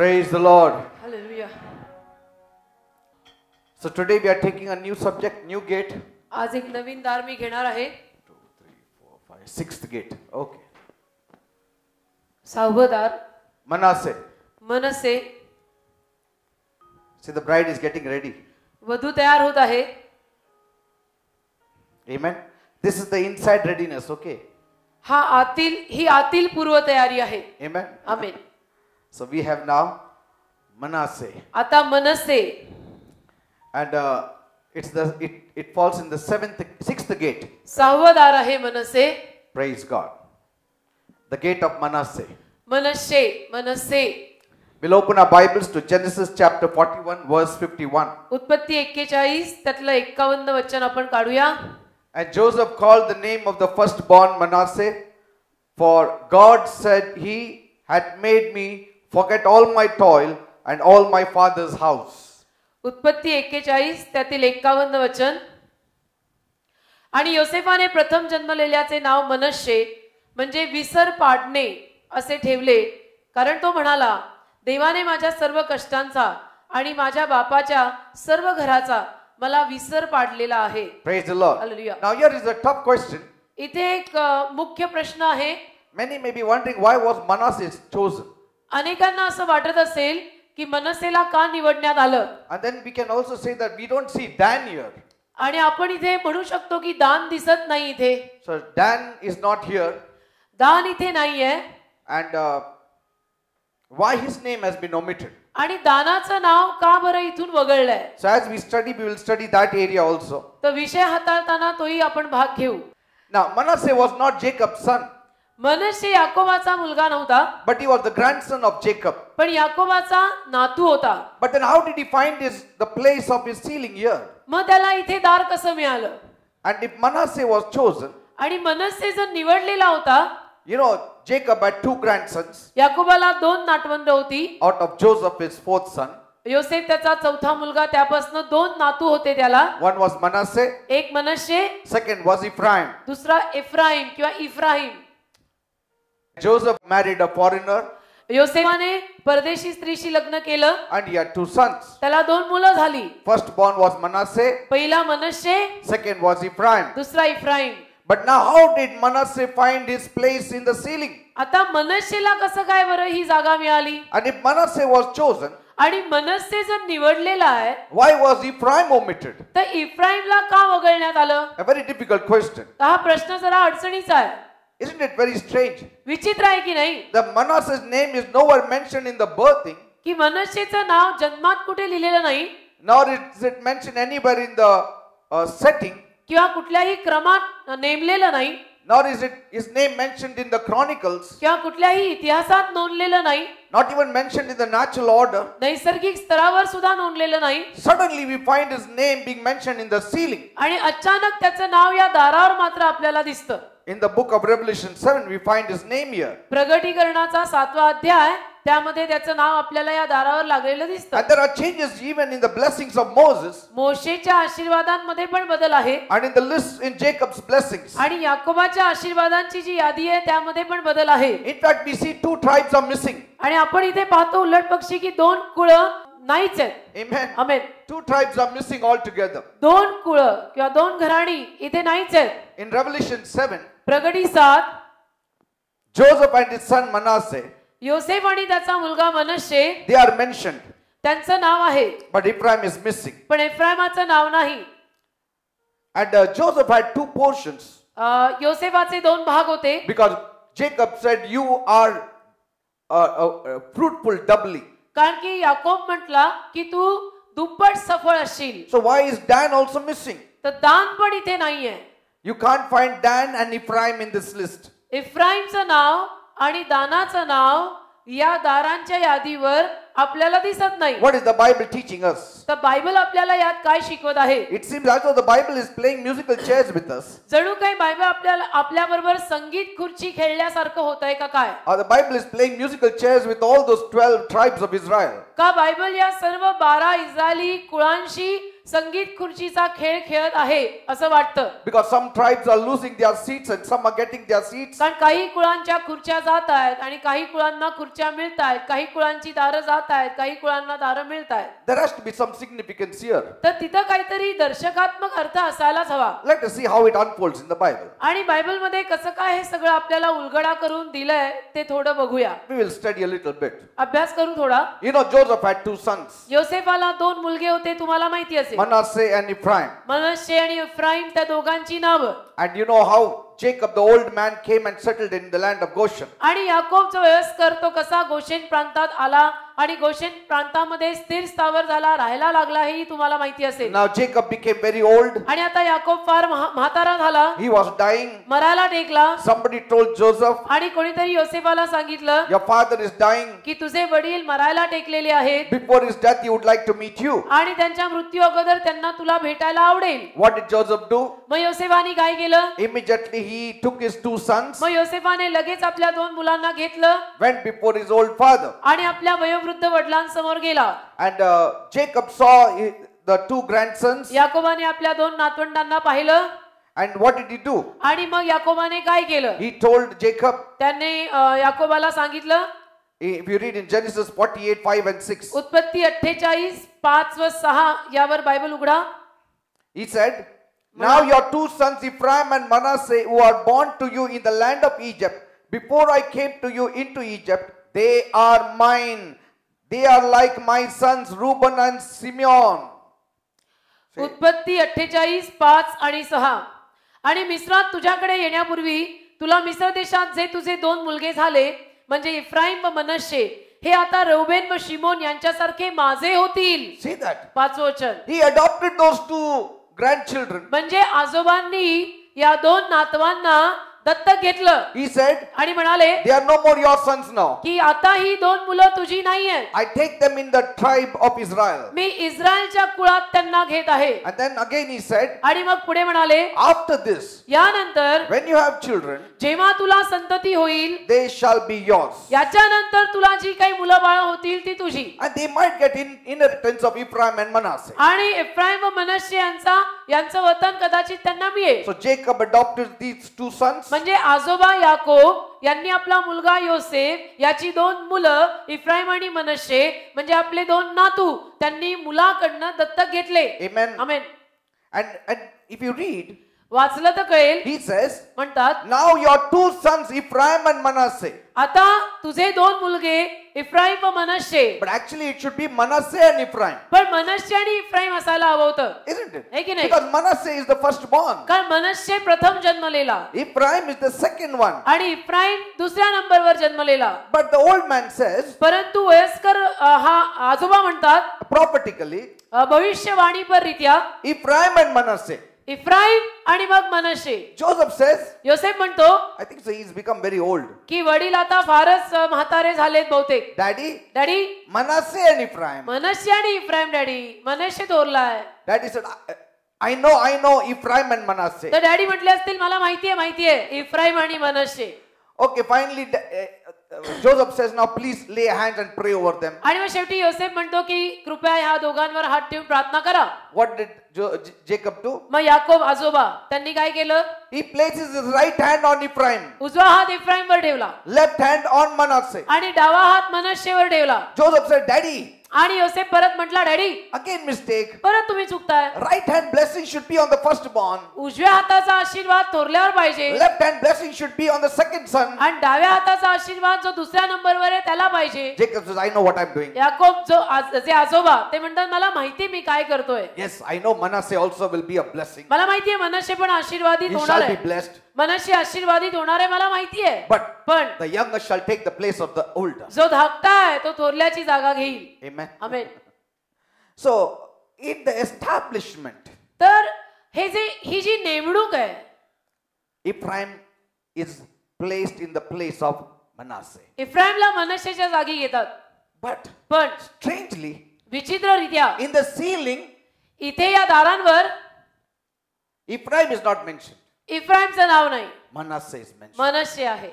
Praise the Lord. Hallelujah. So today we are taking a new subject, new gate. आज एक नवीन दार मी घेणार आहे. 2, 3, 4, 5, sixth gate. Okay. सहावं दार. Manasseh. MNS. See, the bride is getting ready. वधू तयार होत आहे. Amen. This is the inside readiness. Okay. ही आतील पूर्व तयारी आहे. Amen. Amen. So we have now Manasseh. आता मनसे. And it falls in the sixth gate. सहावं दार आहे मनसे. Praise God. The gate of Manasseh. MNS. We'll open our Bibles to Genesis chapter 41 verse 51. उत्पत्ती 41 त्यातलं 51 वचन आपण काढूया. And Joseph called the name of the firstborn Manasseh, for God said he had made me forget all my toil and all my father's house. उत्पत्ती 41 त्यातील 51 वचन. आणि योसेफाने प्रथम जन्मलेल्याचे नाव मनश्शे म्हणजे विसर पाडणे असे ठेवले, कारण तो म्हणाला, देवाने माझ्या सर्व कष्टांचा आणि माझ्या बापाच्या सर्व घराचा मला विसर पाडलेला आहे. Praise the Lord. Hallelujah. Now here is a tough question. इथे एक मुख्य प्रश्न आहे. Many may be wondering, why was Manasseh chosen? अनेकांना असं वाटत असेल की मनसेला का निवडण्यात आलं. And then we can also say that we don't see Dan here. आणि आपण इथे म्हणू शकतो की दान दिसत नाही इथे. So Dan is not here. दान इथे नाहीये. And why his name has been omitted. आणि दानाचं नाव का बरं इथून वगळलंय. So as we study, we will study that area also. तो विषय हाताळताना तोही आपण भाग घेऊ. Now Manasseh was not Jacob's son. मनश्शे याकोबाचा मुलगा नव्हता. But he was the grandson of Jacob. पण याकोबाचा नातू होता. But then how did he find the place of his sealing here? मग त्याला इथे दार कसं मिळालं. And if Manasseh was chosen, आणि मनश्शे जर निवडलेला होता, you know, Jacob had 2 grandsons. याकोबाला 2 नातवंड होती. Out of Joseph, his 4th son. योसेफ त्याचा चौथा मुलगा, त्यापासून 2 नातू होते त्याला. One was Manasseh. एक मनश्शे. Second was Ephraim. दुसरा एफ्राईम किंवा इफ्राहिम. Joseph married a foreigner. योसेफाने परदेशी स्त्रीशी लग्न केलं. And he had 2 sons. त्याला 2 मुलं झाली. Firstborn was Manasseh. पहिला मनश्शे. Second was Ephraim. दुसरा इफ्राहिम. But now how did Manasseh find his place in the sealing? आता मनश्शेला कसं काय बरं ही जागा मिळाली. And if Manasseh was chosen, आणि मनश्शे जर निवडलेला आहे, why was Ephraim omitted? तर इफ्राईमला का वगळण्यात आलं. A very difficult question. हा प्रश्न जरा अडचणीचा आहे. Isn't it very strange? विचित्र आहे की नाही. The Manasseh's name is nowhere mentioned in the birthing. की मनश्शेचं नाव जन्मात कुठे लिहिलेलं नाही. Nor is it mentioned anywhere in the setting. किंवा कुठल्याही क्रमात नेमलेलं नाही. Nor is it his name mentioned in the chronicles. किंवा कुठल्याही इतिहासात नोंदलेलं नाही. Not even mentioned in the natural order. नैसर्गिक स्तरावर सुद्धा नोंदलेलं नाही. Suddenly we find his name being mentioned in the sealing. आणि अचानक त्याचं नाव या दारावर मात्र आपल्याला दिसतं. In the book of Revelation 7 we find his name here. प्रगटीकरणाचा 7वा अध्याय, त्यामध्ये त्याचं नाव आपल्याला या दारावर लागलेलं दिसतं. And there are changes even in the blessings of Moses. मोशेच्या आशीर्वादांमध्ये पण बदल आहे. And in the list in Jacob's blessings. आणि याकोबाच्या आशीर्वादांची जी यादी आहे त्यामध्ये पण बदल आहे. In fact we see 2 tribes are missing. आणि आपण इथे पाहतो उलट पक्षी की 2 कुळ नाहीच आहेत. Amen. Amen. 2 tribes are missing altogether. 2 कुळ किंवा 2 घराणी इथे नाहीच आहेत. In Revelation 7, प्रगटी 7, Joseph and his son Manasseh, योसेफ आणि त्याचा मुलगा मनश्शे, they are mentioned. त्यांचं नाव आहे. But Ephraim is missing. पण एफ्राईमाचं नाव नाही. And Joseph had 2 portions. योसेफाचे 2 भाग होते. Because Jacob said, you are fruitful doubly. कारण की याकोब म्हटला की तू दुप्पट सफळ असशील. So why is Dan also missing? तर दान पण इथे नाहीये. You can't find Dan and Ephraim in this list. इफ्राईमचं नाव आणि दानाचं नाव या दारांच्या यादीवर आपल्याला दिसत नाही. What is the Bible teaching us? तर बायबल आपल्याला यात काय शिकवत आहे. It seems as though the Bible is playing musical chairs with us. जणू काही बायबल आपल्या बरोबर संगीत खुर्ची खेळल्यासारखं होतंय का काय. Or the Bible is playing musical chairs with all those 12 tribes of Israel. का बायबल या सर्व 12 इस्रायली कुळांशी संगीत खुर्चीचा खेळ खेळत आहे असं वाटतं. Because some tribes are losing their seats and some are getting their seats. कारण काही कुळांच्या खुर्च्या जात आहेत आणि काही कुळांना खुर्च्या मिळत आहेत, काही कुळांची दारं जात आहेत, काही कुळांना दारं मिळत आहेत. There has to be some significance here. तर तिथं काहीतरी दर्शकात्मक अर्थ असायलाच हवा. Let us see how it unfolds in the Bible. आणि बायबलमध्ये कसं काय हे सगळं आपल्याला उलगडा करून दिलंय ते थोडं बघूया. We will study a little bit. अभ्यास करू थोडा. You know, Joseph had two sons, योसेफाला दोन मुलगे होते, तुम्हाला माहिती असेल. Manasseh and Ephraim. मनश्शे आणि इफ्राईम त्या दोघांची नावं. And you know how Jacob, the old man, came and settled in the land of Goshen. आणि याकोबचा वयस्कर तो कसा गोशेन प्रांतात आला आणि गोशेन प्रांतामध्ये स्थिर स्थावर झाला, राहायला लागला, हेही तुम्हाला माहिती असेल. Now Jacob became very old. आणि आता याकोब फार म्हातारा झाला, He was dying. मरायला टेकला. Somebody told Joseph, आणि कोणीतरी योसेफाला सांगितलं your father is dying. की तुझे वडील मरायला टेकलेले आहेत Before his death, he would like to meet you. आणि त्यांच्या मृत्यू अगोदर त्यांना तुला भेटायला आवडेल. What did Joseph do? मग योसेफाने काय केलं? Immediately he took his two sons, मग योसेफाने लगेच आपल्या दोन मुलांना घेतलं went before his old father. आणि आपल्या वयोवृद्ध वडिलांसमोर गेला. And Jacob saw the two grandsons. याकोबाने आपल्या दोन नातवंडांना पाहिलं. And what did he do? आणि मग याकोबाने काय केलं? He told Jacob, त्याने याकोबाला सांगितलं. if you read in Genesis 48, 5 and 6, उत्पत्ती 48, 5 व 6 यावर बायबल उघडा. he said, now your two sons Ephraim and Manasseh, who are born to you in the land of Egypt, before I came to you into Egypt, they are mine. They are like my sons Reuben and Simeon. उत्पत्ती 48, 5 आणि 6. आणि मिस्रात तुझ्याकडे येण्यापूर्वी तुला मिस्र देशात जे तुझे दोन मुलगे झाले म्हणजे इफ्राईम व मनश्शे, हे आता रौबेन व शिमोन यांच्यासारखे माझे होतील. See that? 5 वचन. He adopted those two grandchildren. म्हणजे आजोबांनी या दोन नातवांना दत्तक घेतलं. He said, आणि म्हणाले they are no more your sons now. की आता ही दोन मुलं तुझी नाहीयेत. I take them in the tribe of Israel. मी इस्रायलच्या कुळात त्यांना घेत आहे. And then again he said, आणि मग पुढे म्हणाले after this, यानंतर when you have children, जेव्हा तुला संतती होईल they shall be yours. याच्यानंतर तुला जी काही मुलं बाळ होतील ती तुझी. And they might get inheritance of Ephraim and Manasseh. आणि इफ्राईम व मनश्शे यांचं वतन कदाचित त्यांना मिळेल. So Jacob adopted these two sons. म्हणजे आजोबा याकोब यांनी आपला मुलगा योसेफ याची दोन मुलं इफ्राईम आणि मनश्शे म्हणजे आपले दोन नातू त्यांनी मुलाकडनं दत्तक घेतले. Amen. Amen. And if you read, वाचलं तर कळेल. he says, म्हणतात now your two sons Ephraim and Manasseh. आता तुझे दोन मुलगे इफ्राईम व मनश्शे. But actually it should be Manasseh and Ephraim. पण मनश्शे आणि इफ्राईम असायला हवं होतं, Isn't it? है की नाही? Because Manasseh is the firstborn. कारण मनश्शे प्रथम जन्मलेला Ephraim is the second one. आणि इफ्राईम दुसऱ्या नंबरवर जन्मलेला. But the old man says, परंतु वयस्कर हा आजोबा म्हणतात prophetically, भविष्यवाणीपर रीत्या Ephraim and Manasseh. इफ्राईम आणि मग मनश्शे. Joseph says, योसेफ म्हणतो I think so he's become very old. की वडील आता फारच म्हातारे झालेत बहुतेक. Daddy, daddy Manasseh and Ephraim. Manasseh आणि इफ्राईम डॅडी. मनश्शे थोरलाय. Daddy said, I know Ephraim and Manasseh. तर डॅडी म्हटले असतील मला माहितीये इफ्राईम आणि मनश्शे. Okay, finally Joseph says, now please lay hands and pray over them. आणि मग शेवटी योसेफ म्हणतो की कृपया ह्या दोघांवर हात ठेवून प्रार्थना करा. What did Jacob do? मग याकोब आजोबा त्यांनी काय केलं? He places his right hand on Ephraim, उजवा हात इफ्राईम वर ठेवला left hand on Manasseh. आणि डावा हात मनश्शेवर ठेवला. Joseph said, Daddy, आणि योसेफ परत म्हटला डॅडी again mistake. परत तुम्ही चुकताय. Right hand blessing should be on the firstborn. उजव्या हाताचा आशीर्वाद थोरल्यावर पाहिजे Left hand blessing should be on the second son. आणि डाव्या हाताचा आशीर्वाद जो दुसऱ्या नंबरवर आहे त्याला पाहिजे. Jacob says, I know what I'm doing. Yakob जे आजोबा ते म्हणतात मला माहिती मी काय करतोय. Yes, I know Manasseh also will be a blessing. मला माहितीये मनश्शे पण आशीर्वादित He होणार shall be आहे. blessed. मनश्शे आशीर्वादित होणार आहे मला माहितीये. But पण the younger shall take the place of the older. जो धाकटा आहे तो थोरल्याची जागा घेईल. Amen. Amen. So, in the establishment, तर ही जी नेमणूक आहे Ephraim is placed in the place of Manasseh. इफ्राईमला मनश्शेच्या जागी घेतात. But पण strangely, विचित्ररित्या in the ceiling, इथे या दारांवर Ephraim is not mentioned. इफ्राईमचं नाव नाही, Manasseh is mentioned. मनश्शे आहे.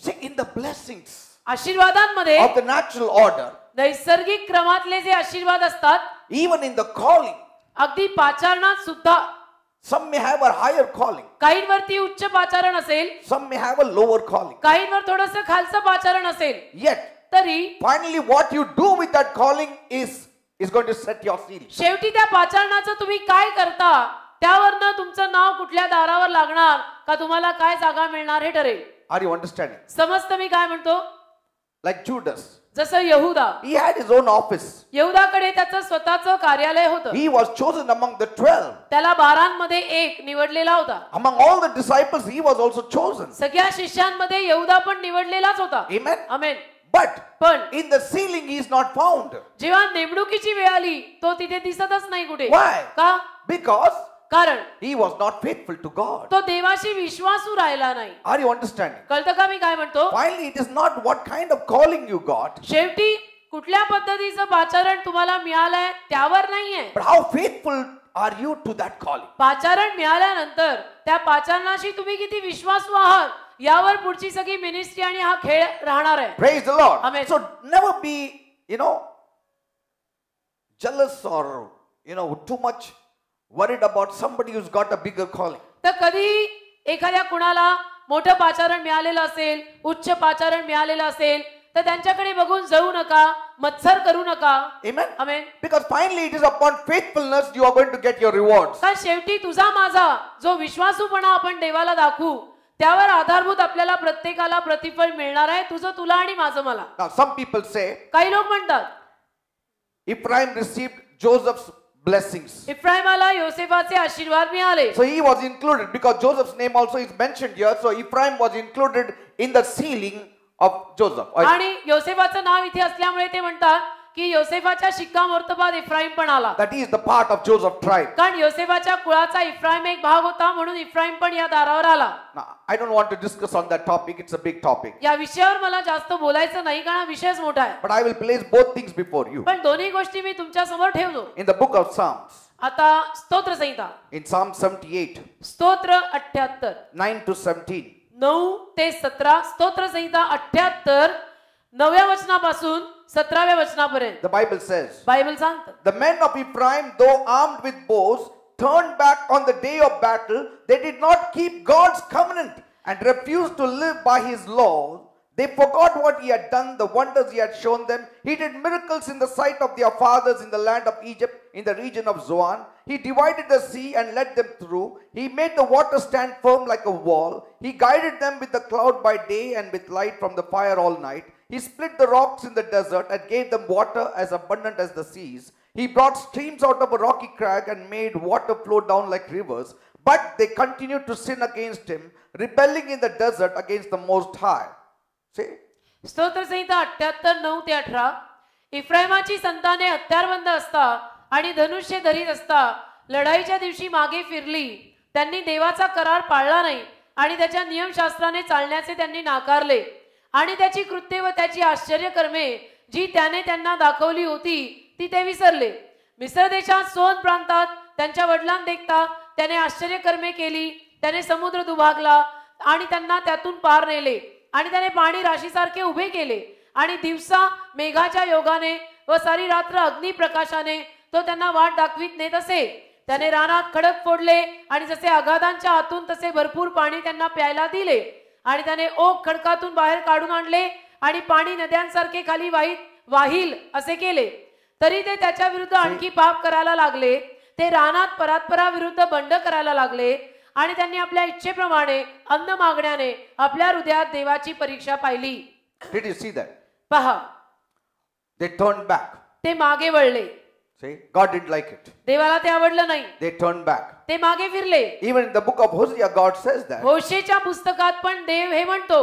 See, in the blessings आशीर्वादांमध्ये of the natural order, नैसर्गिक क्रमातले जे आशीर्वाद असतात even in the calling, अगदी पाचारणात सुद्धा Some may have a higher calling. काहींवरती उच्च पाचारण असेल, Some may have a lower calling. काहींवर थोडंसं खालचं पाचारण असेल, Yet, तरी finally what you do with that calling is going to set your seal. शेवटी त्या पाचारणाचं तुम्ही काय करता त्यावरनं तुमचं नाव कुठल्या दारावर लागणार का तुम्हाला काय जागा मिळणार हे ठरेल. Are you understanding? समजतं मी काय म्हणतो? Like Judas. जसं यहुदा, He had his own office. यहुदाकडे त्याचं स्वतःचं कार्यालय होतं. He was chosen among the 12. त्याला 12 एक निवडलेला होता. Among all the disciples, he was also chosen. सगळ्या शिष्यांमध्ये यहुदा पण निवडलेलाच होता. Amen. आमेन. But पण in the sealing, he is not found. जेव्हा नेमणुकीची वेळ आली तो तिथे दिसतच नाही कुठे. Why? का? Because कारण he was not faithful to God. तो देवाशी विश्वासू राहिला नाही. Are you understanding? कळतं का मी काय म्हणतो? Finally, it is not what kind of calling you got, शेवटी कुठल्या पद्धतीचं पाचारण तुम्हाला मिळालंय त्यावर नाहीये, but how faithful are you to that calling? पाचारण मिळाल्यानंतर त्या पाचारणाशी तुम्ही किती विश्वासू आहात यावर पुढची सगळी मिनिस्ट्री आणि हा खेळ राहणार आहे. Praise the Lord. Amen. So never be, jealous or, too much worried about somebody who's got a bigger calling. तर कधी एखाद्या कुणाला मोठं पाचारण मिळालेलं असेल, उच्च पाचारण मिळालेलं असेल तर त्यांच्याकडे बघून जळू नका, मत्सर करू नका. Amen. Amen. Because finally it is upon faithfulness you are going to get your rewards. कारण शेवटी तुझा माझा जो विश्वासूपणा आपण देवाला दाखवू त्यावर आधारभूत आपल्याला प्रत्येकाला प्रतिफळ मिळणार आहे, तुझं तुला आणि माझं मला. Now some people say काही लोक म्हणतात Ephraim received Joseph's blessings. इफ्राईमाला योसेफाचे आशीर्वाद मिळाले. So he was included because Joseph's name also is mentioned here. So Ephraim was included in the sealing of Joseph. आणि योसेफाचं नाव इथे असल्यामुळे ते म्हणतात की योसेफाच्या शिक्कामोर्तबात इफ्राईम पण आला. That is the part of Joseph tribe. कारण योसेफाच्या कुळाचा इफ्राईम एक भाग होता म्हणून इफ्राईम पण या दारावर आला. Now I don't want to discuss on that topic. It's a big topic. या विषयावर मला जास्त बोलायचं नाही कारण विषयच मोठा आहे. But I will place both things before you. पण दोन्ही गोष्टी मी तुमच्या समोर ठेवतो. In the book of Psalms, आता स्तोत्र संहिता, in Psalm 78, स्तोत्र 78 9 to 17. 9 ते 17, स्तोत्र संहिता 78 9व्या वचनापासून 17व्या वचनापर्यंत The Bible says, बायबल सांगतं, the men of Ephraim, though armed with bows, turned back on the day of battle. They did not keep God's covenant and refused to live by his law. They forgot what he had done, the wonders he had shown them. He did miracles in the sight of their fathers in the land of Egypt, in the region of Zoan. He divided the sea and led them through. He made the water stand firm like a wall. He guided them with the cloud by day and with light from the fire all night. He split the rocks in the desert and gave them water as abundant as the seas. He brought streams out of a rocky crag and made water flow down like rivers. But they continued to sin against him, rebelling in the desert against the Most High. See? स्तोत्र संहिता 78 9 ते 18. इफ्राईमाची संताने हत्यारबंद असता आणि धनुष्य धरीत असता लढाईच्या दिवशी मागे फिरली. त्यांनी देवाचा करार पाळला नाही आणि त्याच्या नियमशास्त्राने चालण्याचे त्यांनी नाकारले आणि त्याची कृत्ये व त्याची आश्चर्यकर्मे जी त्याने त्यांना दाखवली होती ती ते विसरले. मिस्र देशात सोन प्रांतात त्यांच्या वडिलांदेखता त्याने आश्चर्यकर्मे केली. त्याने समुद्र दुभागला आणि त्यांना त्यातून पार नेले आणि त्याने पाणी राशीसारखे उभे केले आणि दिवसा मेघाच्या योगाने व सारी रात्र अग्नी प्रकाशाने तो त्यांना वाट दाखवित नेत असे. त्याने रानात खडक फोडले आणि जसे अगाधांच्या आतून तसे भरपूर पाणी त्यांना प्यायला दिले आणि त्याने ओक खडकातून बाहेर काढून आणले आणि पाणी नद्यांसारखे खाली वाहील असे केले. तरी ते त्याच्या विरुद्ध आणखी पाप करायला लागले. ते रानात परात्पराविरुद्ध बंड करायला लागले आणि त्यांनी आपल्या इच्छेप्रमाणे अन्न मागण्याने आपल्या हृदयात देवाची परीक्षा पाहिली. Did you see that? पहा, They turned back. ते मागे वळले. See? God didn't like it. देवाला ते आवडलं नाही. They turned back. ते मागे फिरले. Even in the book of Hosea, God says that. होशेच्या पुस्तकात पण देव हे म्हणतो.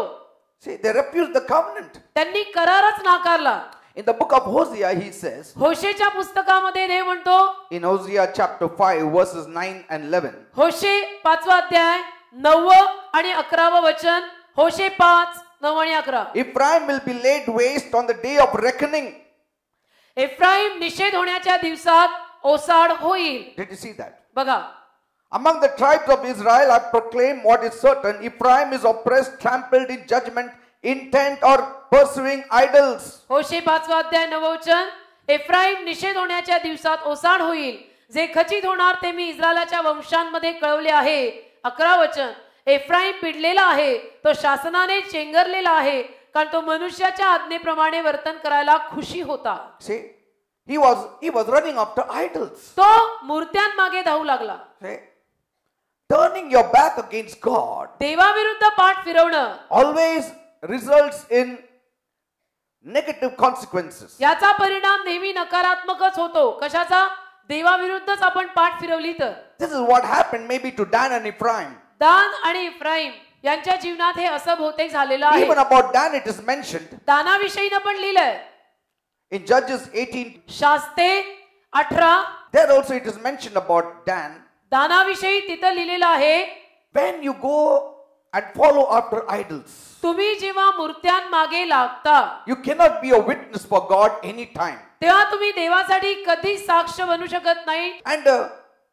See, they refused the covenant. त्यांनी करारच नाकारला. In the book of Hosea, he says, होशेच्या पुस्तकामध्ये देव म्हणतो, in Hosea chapter 5, verses 9 and 11, होशे 5वा अध्याय 9 आणि 11व वचन. होशे 5 9 आणि 11. Ephraim will be laid waste on the day of reckoning. Ephraim निषेध होण्याच्या दिवसात ओसाड होईल. Did you see that? बघा, Among the tribes of Israel, I proclaim what is certain. Ephraim is oppressed, trampled in judgment, intent or pursuing idols. होशे 5वा अध्याय 9 वचन. Ephraim निषेध होण्याच्या दिवसात ओसाड होईल. जे खचित होणार ते मी इस्रायलाच्या वंशांमध्ये कळवले आहे. 11 वचन. एफ्राईम पिडलेला आहे, तो शासनाने चेंगरलेला आहे, कारण तो मनुष्याच्या आज्ञेप्रमाणे वर्तन करायला खुशी होता. See, he was running after idols. तो मूर्त्यांमागे धावू लागला. See, turning your back against God देवाविरुद्ध पाठ फिरवणं always results in negative consequences. याचा परिणाम नेहमी नकारात्मकच होतो. कशाचा? देवाविरुद्धच आपण पाठ फिरवली तर. This is what happened maybe to Dan and Ephraim. दान आणि इफ्राईम यांच्या जीवनात हे असं बहुतेक झालेलं आहे. Even about Dan it is mentioned दानाविषयी पण लिहिलंय. in Judges 18. शास्ते 18 There also it is mentioned about Dan. दानाविषयी तिथं लिहिलेलं आहे. When you go and follow after idols, तुम्ही जेव्हा मूर्त्यांमागे लागता you cannot be a witness for God anytime. तेव्हा तुम्ही देवासाठी कधीच साक्ष बनू शकत नाही. And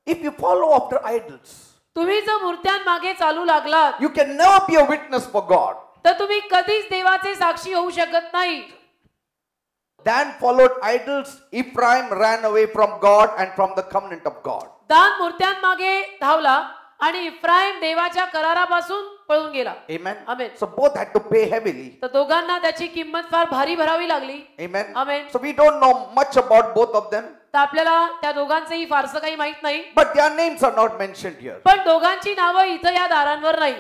if you follow after idols, तुम्ही जर मूर्त्यांमागे चालू लागलात you can never be a witness for God. तर तुम्ही कधीच देवाचे साक्षी होऊ शकत नाही. Dan followed idols, Ephraim ran away from God and from the covenant of God. दान मूर्त्यांमागे धावला आणि इफ्राईम देवाच्या करारापासून पळून गेला. Amen. Amen. So both had to pay heavily. तर दोघांना त्याची किंमत फार भारी भरावी लागली. Amen. Amen. So we don't know much about both of them, तर आपल्याला त्या दोघांचंही फारसं काही माहित नाही. but their names are not mentioned here. पण दोघांची नावं इथं या दारांवर नाही.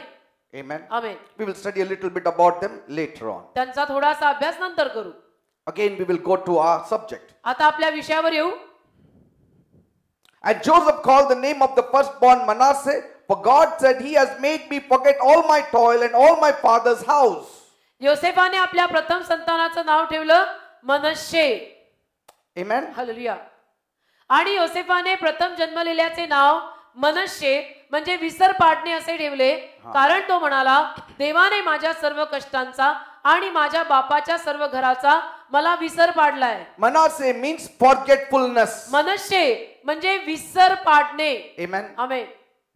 Amen. Amen. We will study a little bit about them later on. त्यांचा थोडासा अभ्यास नंतर करू. Again, we will go to our subject. आता आपल्या विषयावर येऊ. And Joseph called the name of the firstborn Manasseh, for God said, He has made me forget all my toil and all my father's house. योसेफाने आपल्या प्रथम संतानाचं नाव ठेवलं मनश्शे. Amen. Hallelujah. आणि योसेफाने प्रथम जन्मलेल्याचे नाव मनश्शे म्हणजे विसर पाडणे असे ठेवले, कारण तो म्हणाला, देवाने माझ्या सर्व कष्टांचा आणि माझ्या बापाच्या सर्व घराचा मला विसर पाडलाय. Manasseh means forgetfulness. मनश्शे म्हणजे विसर पाडणे. Amen. Amen.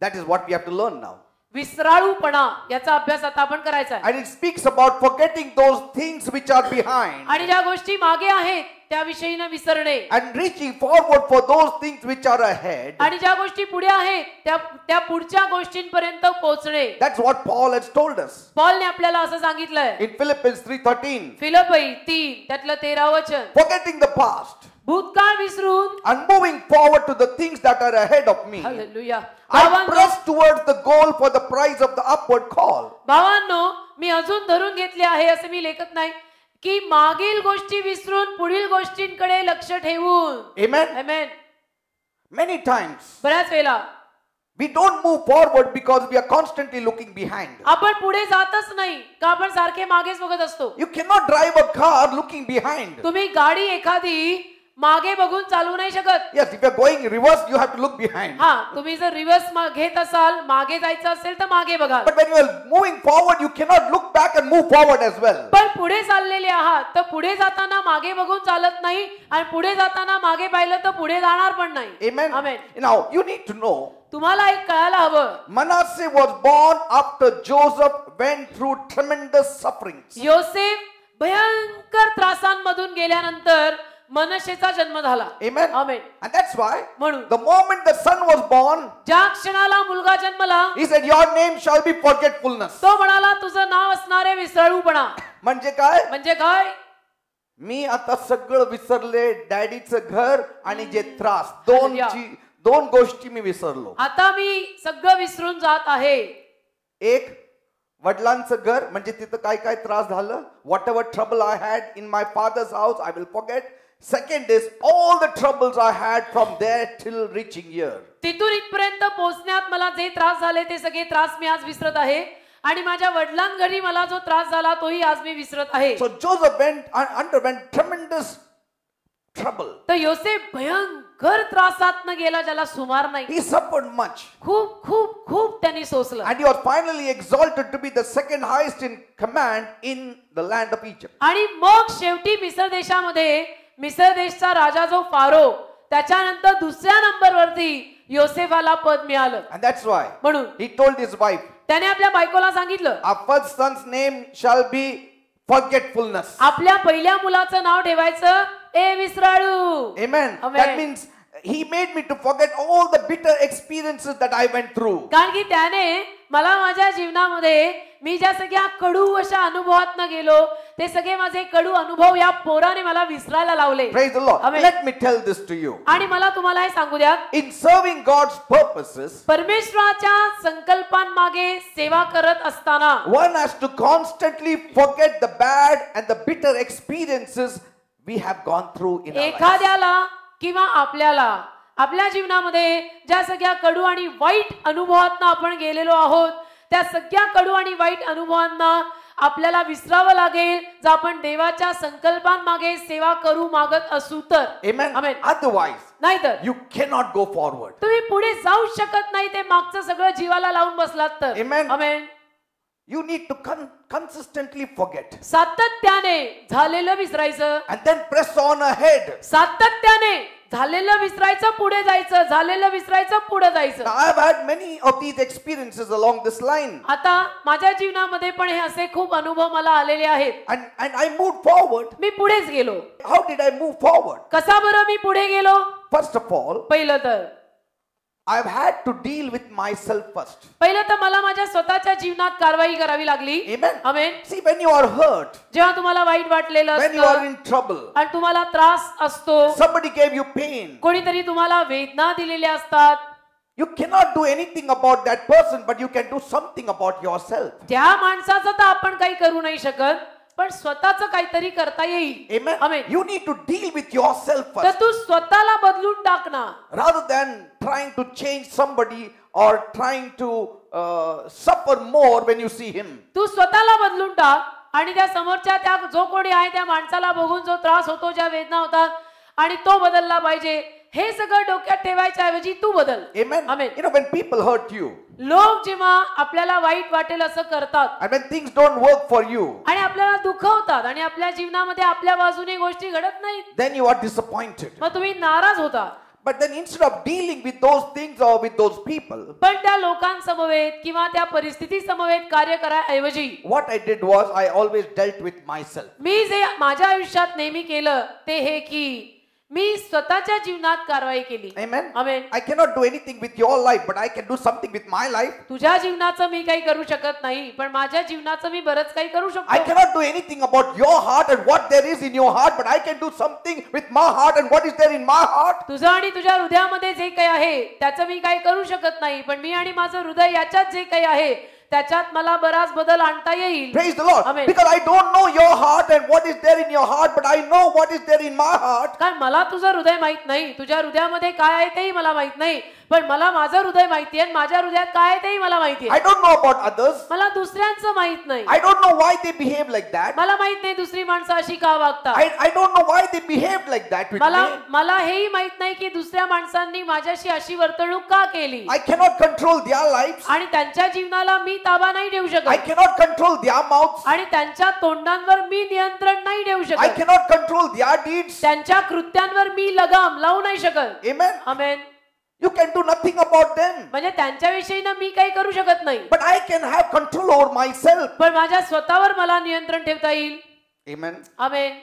That is what we have to learn now. विसराळूपणा याचा अभ्यास आता आपण करायचा आहे. And it speaks about forgetting those things which are behind आणि ज्या गोष्टी मागे आहेत त्याविषयीने विसरणे and reaching forward for those things which are ahead. आणि ज्या गोष्टी पुढे आहेत त्या पुढच्या गोष्टींपर्यंत पोहोचणे. That's what Paul has told us पॉलने आपल्याला असं सांगितलंय in Philippians 3:13. फिलिप्पी 3 त्यातलं 13 वचन. Forgetting the past भूतकाळ विसरून and moving forward to the things that are ahead of me. Hallelujah. I press towards the goal for the prize of the upward call. भावांनो, मी अजून धरून घेतले आहे असे मी लेखत नाही की मागील गोष्टी विसरून पुढील गोष्टींकडे लक्ष ठेवून. Amen. आमेन. Many times बऱ्याच वेळा we don't move forward because we are constantly looking behind. आपण पुढे जातच नाही का आपण सारखे मागेच बघत असतो. You cannot drive a car looking behind. तुम्ही गाडी एखादी मागे बघून चालू नाही शकत. Yes, if you are going reverse, you have to look behind. हा, तुम्ही जर रिव्हर्स घेत असाल, मागे जायचं असेल तर मागे बघा. But when you are moving forward, you cannot look back and move forward as well. पण पुढे चाललेले आहात तर पुढे जाताना मागे बघून चालत नाही आणि पुढे जाताना मागे पाहिलं तर पुढे जाणार पण नाही. Amen. Amen. Now, you need to know, तुम्हाला एक कळायला हवं, Manasseh was born after Joseph went through tremendous sufferings. योसेफ भयंकर त्रासांमधून गेल्यानंतर मनश्शेचा जन्म झाला. Amen. Amen. And that's why म्हणून the moment the son was born, ज्या क्षणाला मुलगा जन्मला he said, your name shall be forgetfulness. तो म्हणाला, तुझं नाव असणारे विसराळूपणा. म्हणजे काय? म्हणजे काय? मी आता सगळं विसरले, डॅडीचं घर आणि जे त्रास, दोन गोष्टी मी विसरलो. आता मी सगळं विसरून जात आहे. एक, वडिलांचं घर म्हणजे तिथं काय काय त्रास झालं, what ever trouble I had in my father's house I will forget. Second is all the troubles I had from there till reaching here. तिथून इथपर्यंत पोहोचण्यात मला जे त्रास झाले ते सगळे त्रास मी आज विसरत आहे आणि माझ्या वडिलांघरी मला जो त्रास झाला तोही आज मी विसरत आहे. So Joseph underwent tremendous trouble. तर योसेफ भयंकर त्रासातनं गेला ज्याला सुमार नाही. He suffered much. खूप खूप खूप त्यांनी सोसलं. And he was finally exalted to be the second highest in command in the land of Egypt. आणि मग शेवटी मिस्र देशामध्ये मिस्र देशचा राजा जो फारो त्याच्यानंतर दुसऱ्या नंबरवरती योसेफाला पद मिळालं. And that's why म्हणून he told his wife, त्याने आपल्या बायकोला सांगितलं, our first son's name shall be forgetfulness. आपल्या पहिल्या मुलाचं नाव ठेवायचं ए विसराळू. Amen. Amen. That means He made me to forget all the bitter experiences that I went through. कारण की त्याने मला माझ्या जीवनामध्ये मी ज्या सगळ्या कडू अशा अनुभवातनं गेलो ते सगळे माझे कडू अनुभव या पोराने मला विसरायला लावले. Praise the Lord. Amen. Let me tell this to you. आणि मला तुम्हाला हे सांगू द्या, In serving God's purposes, परमेश्वराच्या संकल्पांमागे सेवा करत असताना one has to constantly forget the bad and the bitter experiences we have gone through in our lives. एखाद्याला किंवा आपल्याला आपल्या जीवनामध्ये ज्या सगळ्या कडू आणि वाईट अनुभवांना आपण गेलेलो आहोत त्या सगळ्या कडू आणि वाईट अनुभवांना आपल्याला विसरावं लागेल जर आपण देवाच्या संकल्पांमागे सेवा करू मागत असू तर. Amen. Amen. Otherwise, नाहीतर you cannot go forward. तुम्ही पुढे जाऊ शकत नाही ते मागचं सगळं जीवाला लावून बसलात तर. Amen. Amen. You need to consistently forget सातत्याने झालेलं विसरायचं, and then press on ahead. सातत्याने झालेलं विसरायचं, पुढे जायचं, झालेलं विसरायचं, पुढे जायचं. Now, I've had many of these experiences along this line. आता माझ्या जीवनामध्ये पण हे असे खूप अनुभव मला आलेले आहेत And I moved forward. मी पुढेच गेलो. How did I move forward? कसा बरं मी पुढे गेलो? First of all, पहिलं तर I've had to deal with myself first. पहिलं तर मला माझ्या स्वतःच्या जीवनात कारवाई करावी लागली. Amen. Amen. See, when you are hurt, जेव्हा तुम्हाला वाईट वाटलेलं when you are असतं in trouble, आणि तुम्हाला त्रास असतो, somebody gave you pain, कोणीतरी तुम्हाला वेदना दिलेल्या असतात, you cannot do anything about that person, but you can do something about yourself. त्या माणसाचं तर आपण काही करू नाही शकत पण स्वतःच काहीतरी करता येईल. Amen. Amen. You need to deal with yourself तर first, तू स्वतःला बदलून टाक ना. rather than trying to change somebody or trying to suffer more when you see him. तू स्वतःला बदलून टाक आणि त्या समोरच्या त्या जो कोणी आहे त्या माणसाला बघून जो त्रास होतो, ज्या वेदना होतात आणि तो बदलला पाहिजे हे सगळं डोक्यात ठेवायच्या ऐवजी तू बदल. Amen. Amen. You know, when people hurt you लोक जेव्हा आपल्याला वाईट वाटेल असं करतात and when things don't work for you, आणि आपल्याला दुखवतात आणि आपल्या जीवनामध्ये आपल्या बाजूने गोष्टी घडत नाहीत, then you are disappointed. मग तुम्ही नाराज होता. But then instead of dealing with those things or with those people, पण त्या लोकांसमवेत किंवा त्या परिस्थिती समवेत कार्य करायऐवजी what I did was I always dealt with myself. मी जे माझ्या आयुष्यात नेहमी केलं ते हे की मी स्वतःच्या जीवनात कारवाई केली. Amen. Amen. I cannot do anything with your life, but I can do something with my life. तुझ्या जीवनाचं मी काही करू शकत नाही पण माझ्या जीवनाचं मी बरंच काही करू I शकतो. cannot do anything about your heart and what there is in your heart, but I can do something with my heart and what is there in my heart. तुझं आणि तुझ्या हृदयामध्ये जे काही आहे त्याचं मी काही करू शकत नाही पण मी आणि माझं हृदय याच्यात जे काही आहे त्याच्यात मला बराच बदल आणता येईल. Praise the Lord. Amen. Because I don't know your heart and what is there in your heart, but I know what is there in my heart. कारण मला तुझं हृदय माहित नाही, तुझ्या हृदयामध्ये काय आहे तेही मला माहित नाही पण मला माझं हृदय माहिती आहे, माझ्या हृदयात काय आहे तेही मला माहिती I आहे. don't know about others. मला दुसऱ्यांचं माहित नाही, I don't know why they behave like that. मला माहित नाही दुसरी माणसं अशी का वागतात. I don't know why they behaved like that with me. मला हेही माहित नाही की दुसऱ्या माणसांनी माझ्याशी अशी वर्तणूक का केली I cannot control their lives. आणि त्यांच्या जीवनाला मी ताबा नाही देऊ I शकत cannot control their mouths. आणि त्यांच्या तोंडांवर मी नियंत्रण नाही देऊ I शकत. cannot control their deeds. त्यांच्या कृत्यांवर मी लगाम लावू नाही शकत. Amen. Amen. You can do nothing about them. म्हणजे त्यांच्याविषयीनं मी काही करू शकत नाही But I can have control over myself. पण माझ्या स्वतःवर मला नियंत्रण ठेवता येईल. Amen. Amen.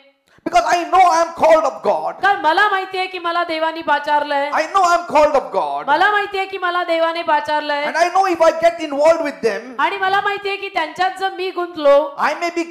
Because I know I am called of God. कारण मला माहिती आहे की मला देवाने पाचारलंय, I know I am called of God. मला माहिती आहे की मला देवाने पाचारलंय And I know if I get involved with them, आणि मला माहिती आहे की त्यांच्यात जर मी गुंतलो I may be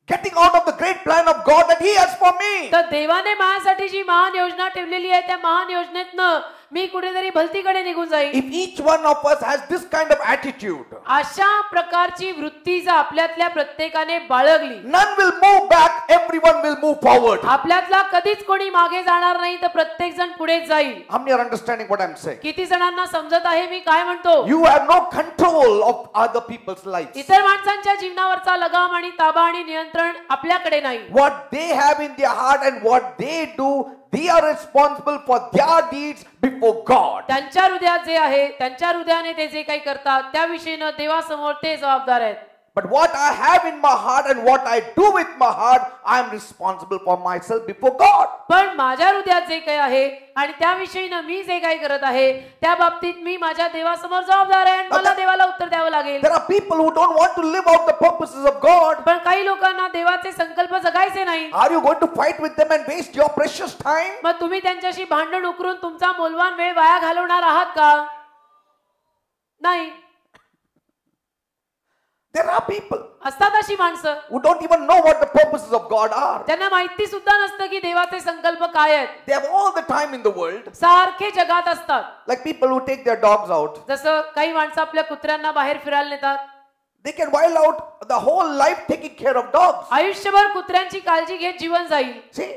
getting out of the great plan of God that He has for me. तर देवाने माझ्यासाठी जी महान योजना ठेवलेली आहे त्या महान योजनेतनं मी कुठेतरी भलतीकडे निघून जाईल. If each one of us has this kind of attitude, अशा प्रकारची वृत्ती जर आपल्यातल्या प्रत्येकाने बाळगली, none will move back, everyone will move forward. आपल्यातला कधीच कोणी मागे जाणार नाही तर प्रत्येक जण पुढेच जाईल. How many are understanding what I'm saying? किती जणांना समजत आहे मी काय म्हणतो? You have no control of other people's lives. इतर माणसांच्या जीवनावरचा लगाम आणि ताबा आणि नियंत्रण आपल्याकडे नाही. What they have in their heart and what they do, they are responsible for their deeds before God. त्यांच्या हृदयात जे आहे, त्यांच्या हृदयाने ते जे काही करतात त्या विषयीनं देवासमोर ते जबाबदार आहेत. But what I have in my heart and what I do with my heart, I am responsible for myself before God. पण माझ्या हृदयात जे काही आहे आणि त्याविषयीनं मी जे काही करत आहे त्या बाबतीत मी माझ्या देवासमोर जबाबदार आहे आणि मला देवाला उत्तर द्यावं लागेल. There are people who don't want to live out the purposes of God. पण काही लोकांना देवाचे संकल्प जगायचे नाही. Are you going to fight with them and waste your precious time? मग तुम्ही त्यांच्याशी भांडण उकरून तुमचा मौल्यवान वेळ वाया घालवणार आहात का? नाही. There are people असतात अशी माणसं who don't even know what the purposes of God are. त्यांना माहिती सुद्धा नसतं की देवाचे संकल्प काय आहेत. They have all the time in the world. सारखे जगात असतात. Like people who take their dogs out. जसं काही माणसं आपल्या कुत्र्यांना बाहेर फिरायला नेतात. They can while out the whole life taking care of dogs. आयुष्यभर कुत्र्यांची काळजी घेत जीवन जाईल. See,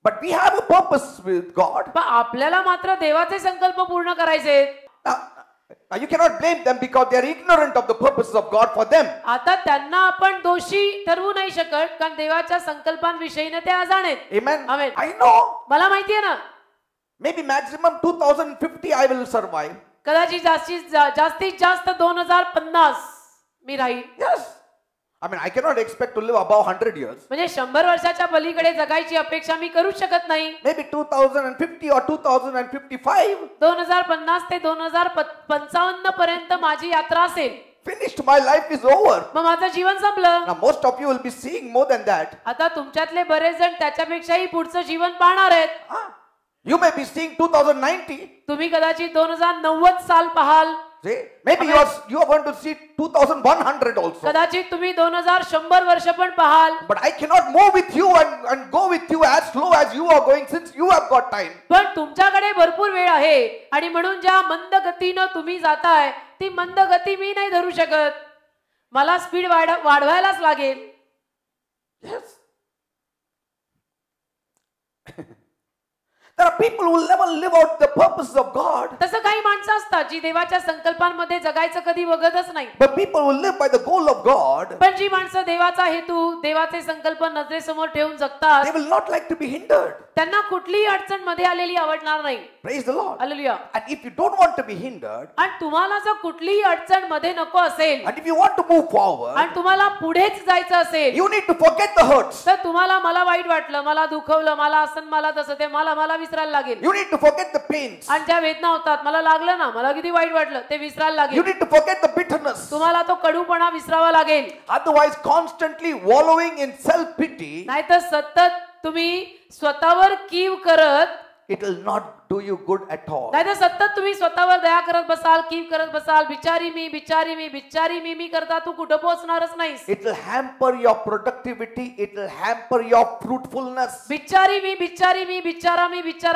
but we have a purpose with God. पण आपल्याला मात्र देवाचे संकल्प पूर्ण करायचे. Now you cannot blame them because they are ignorant of the purposes of God for them. आता त्यांना आपण दोषी ठरवू नाही शकत कारण देवाच्या संकल्पांविषयीने ते अजाण आहेत. Amen. Amen. I know. मला माहितीये ना. Maybe maximum 2050 I will survive. कदाचित जास्तीत जास्त 2050 मी राहील. Yes. I mean, I cannot expect to live above 100 years. म्हणजे 100 वर्षाच्या पलीकडे जगायची अपेक्षा मी करू शकत नाही. Maybe 2050 or 2055. 2050 ते 2055 पर्यंत माझी यात्रा असेल. Finished. My life is over. मग माझं जीवन संपलं. Now most of you will be seeing more than that. आता तुमच्यातले बरेच जण त्याच्यापेक्षाही पुढचं जीवन पाहणार आहेत. You may be seeing 2090. तुम्ही कदाचित 2090 साल पाहाल. See? Maybe you are going to see 2100 also. कदाचित तुम्ही 2100 वर्ष पण पाहाल. But I cannot move with you and go with you as slow as you are going since you have got time. पण तुमच्याकडे भरपूर वेळ आहे आणि म्हणून ज्या मंद गतीनं तुम्ही जाताय ती मंद गती मी नाही धरू शकत. मला स्पीड वाढवायलाच लागेल. Yes. There are people who will never live out the purposes of God. तसं काही माणसं असतात जी देवाच्या संकल्पांमध्ये जगायचं कधी बघतच नाही. But people who live by the goal of God. पण जी माणसं देवाचा हेतू देवाचे संकल्प नजरेसमोर ठेवून जगतात They will not like to be hindered. त्यांना कुठलीही अडचण मध्ये आलेली आवडणार नाही. Praise the Lord. Hallelujah. And if you don't want to be hindered. आणि तुम्हाला जर कुठलीही अडचण मध्ये नको असेल. And if you want to move forward. आणि तुम्हाला पुढेच जायचं असेल. You need to forget the hurts. तर तुम्हाला मला वाईट वाटलं मला दुखवलं मला असं मला तसं ते मला विसरायला लागेल. You need to forget the pains. आणि ज्या वेदना होतात मला लागलं ना मला किती वाईट वाटलं ते विसरायला लागेल. You need to forget the bitterness. तुम्हाला तो कडूपणा विसरावा लागेल. Otherwise constantly wallowing in self pity. नाहीतर सतत तुम्ही स्वतःवर कीव करत It will not do you good at all. नाहीतर सतत तुम्ही स्वतःवर दया करत बसाल कीव करत बसाल बिचारी मी करता तू कुठं पोहोचणारच नाहीस. It will hamper your productivity. It will hamper your fruitfulness. बिचारी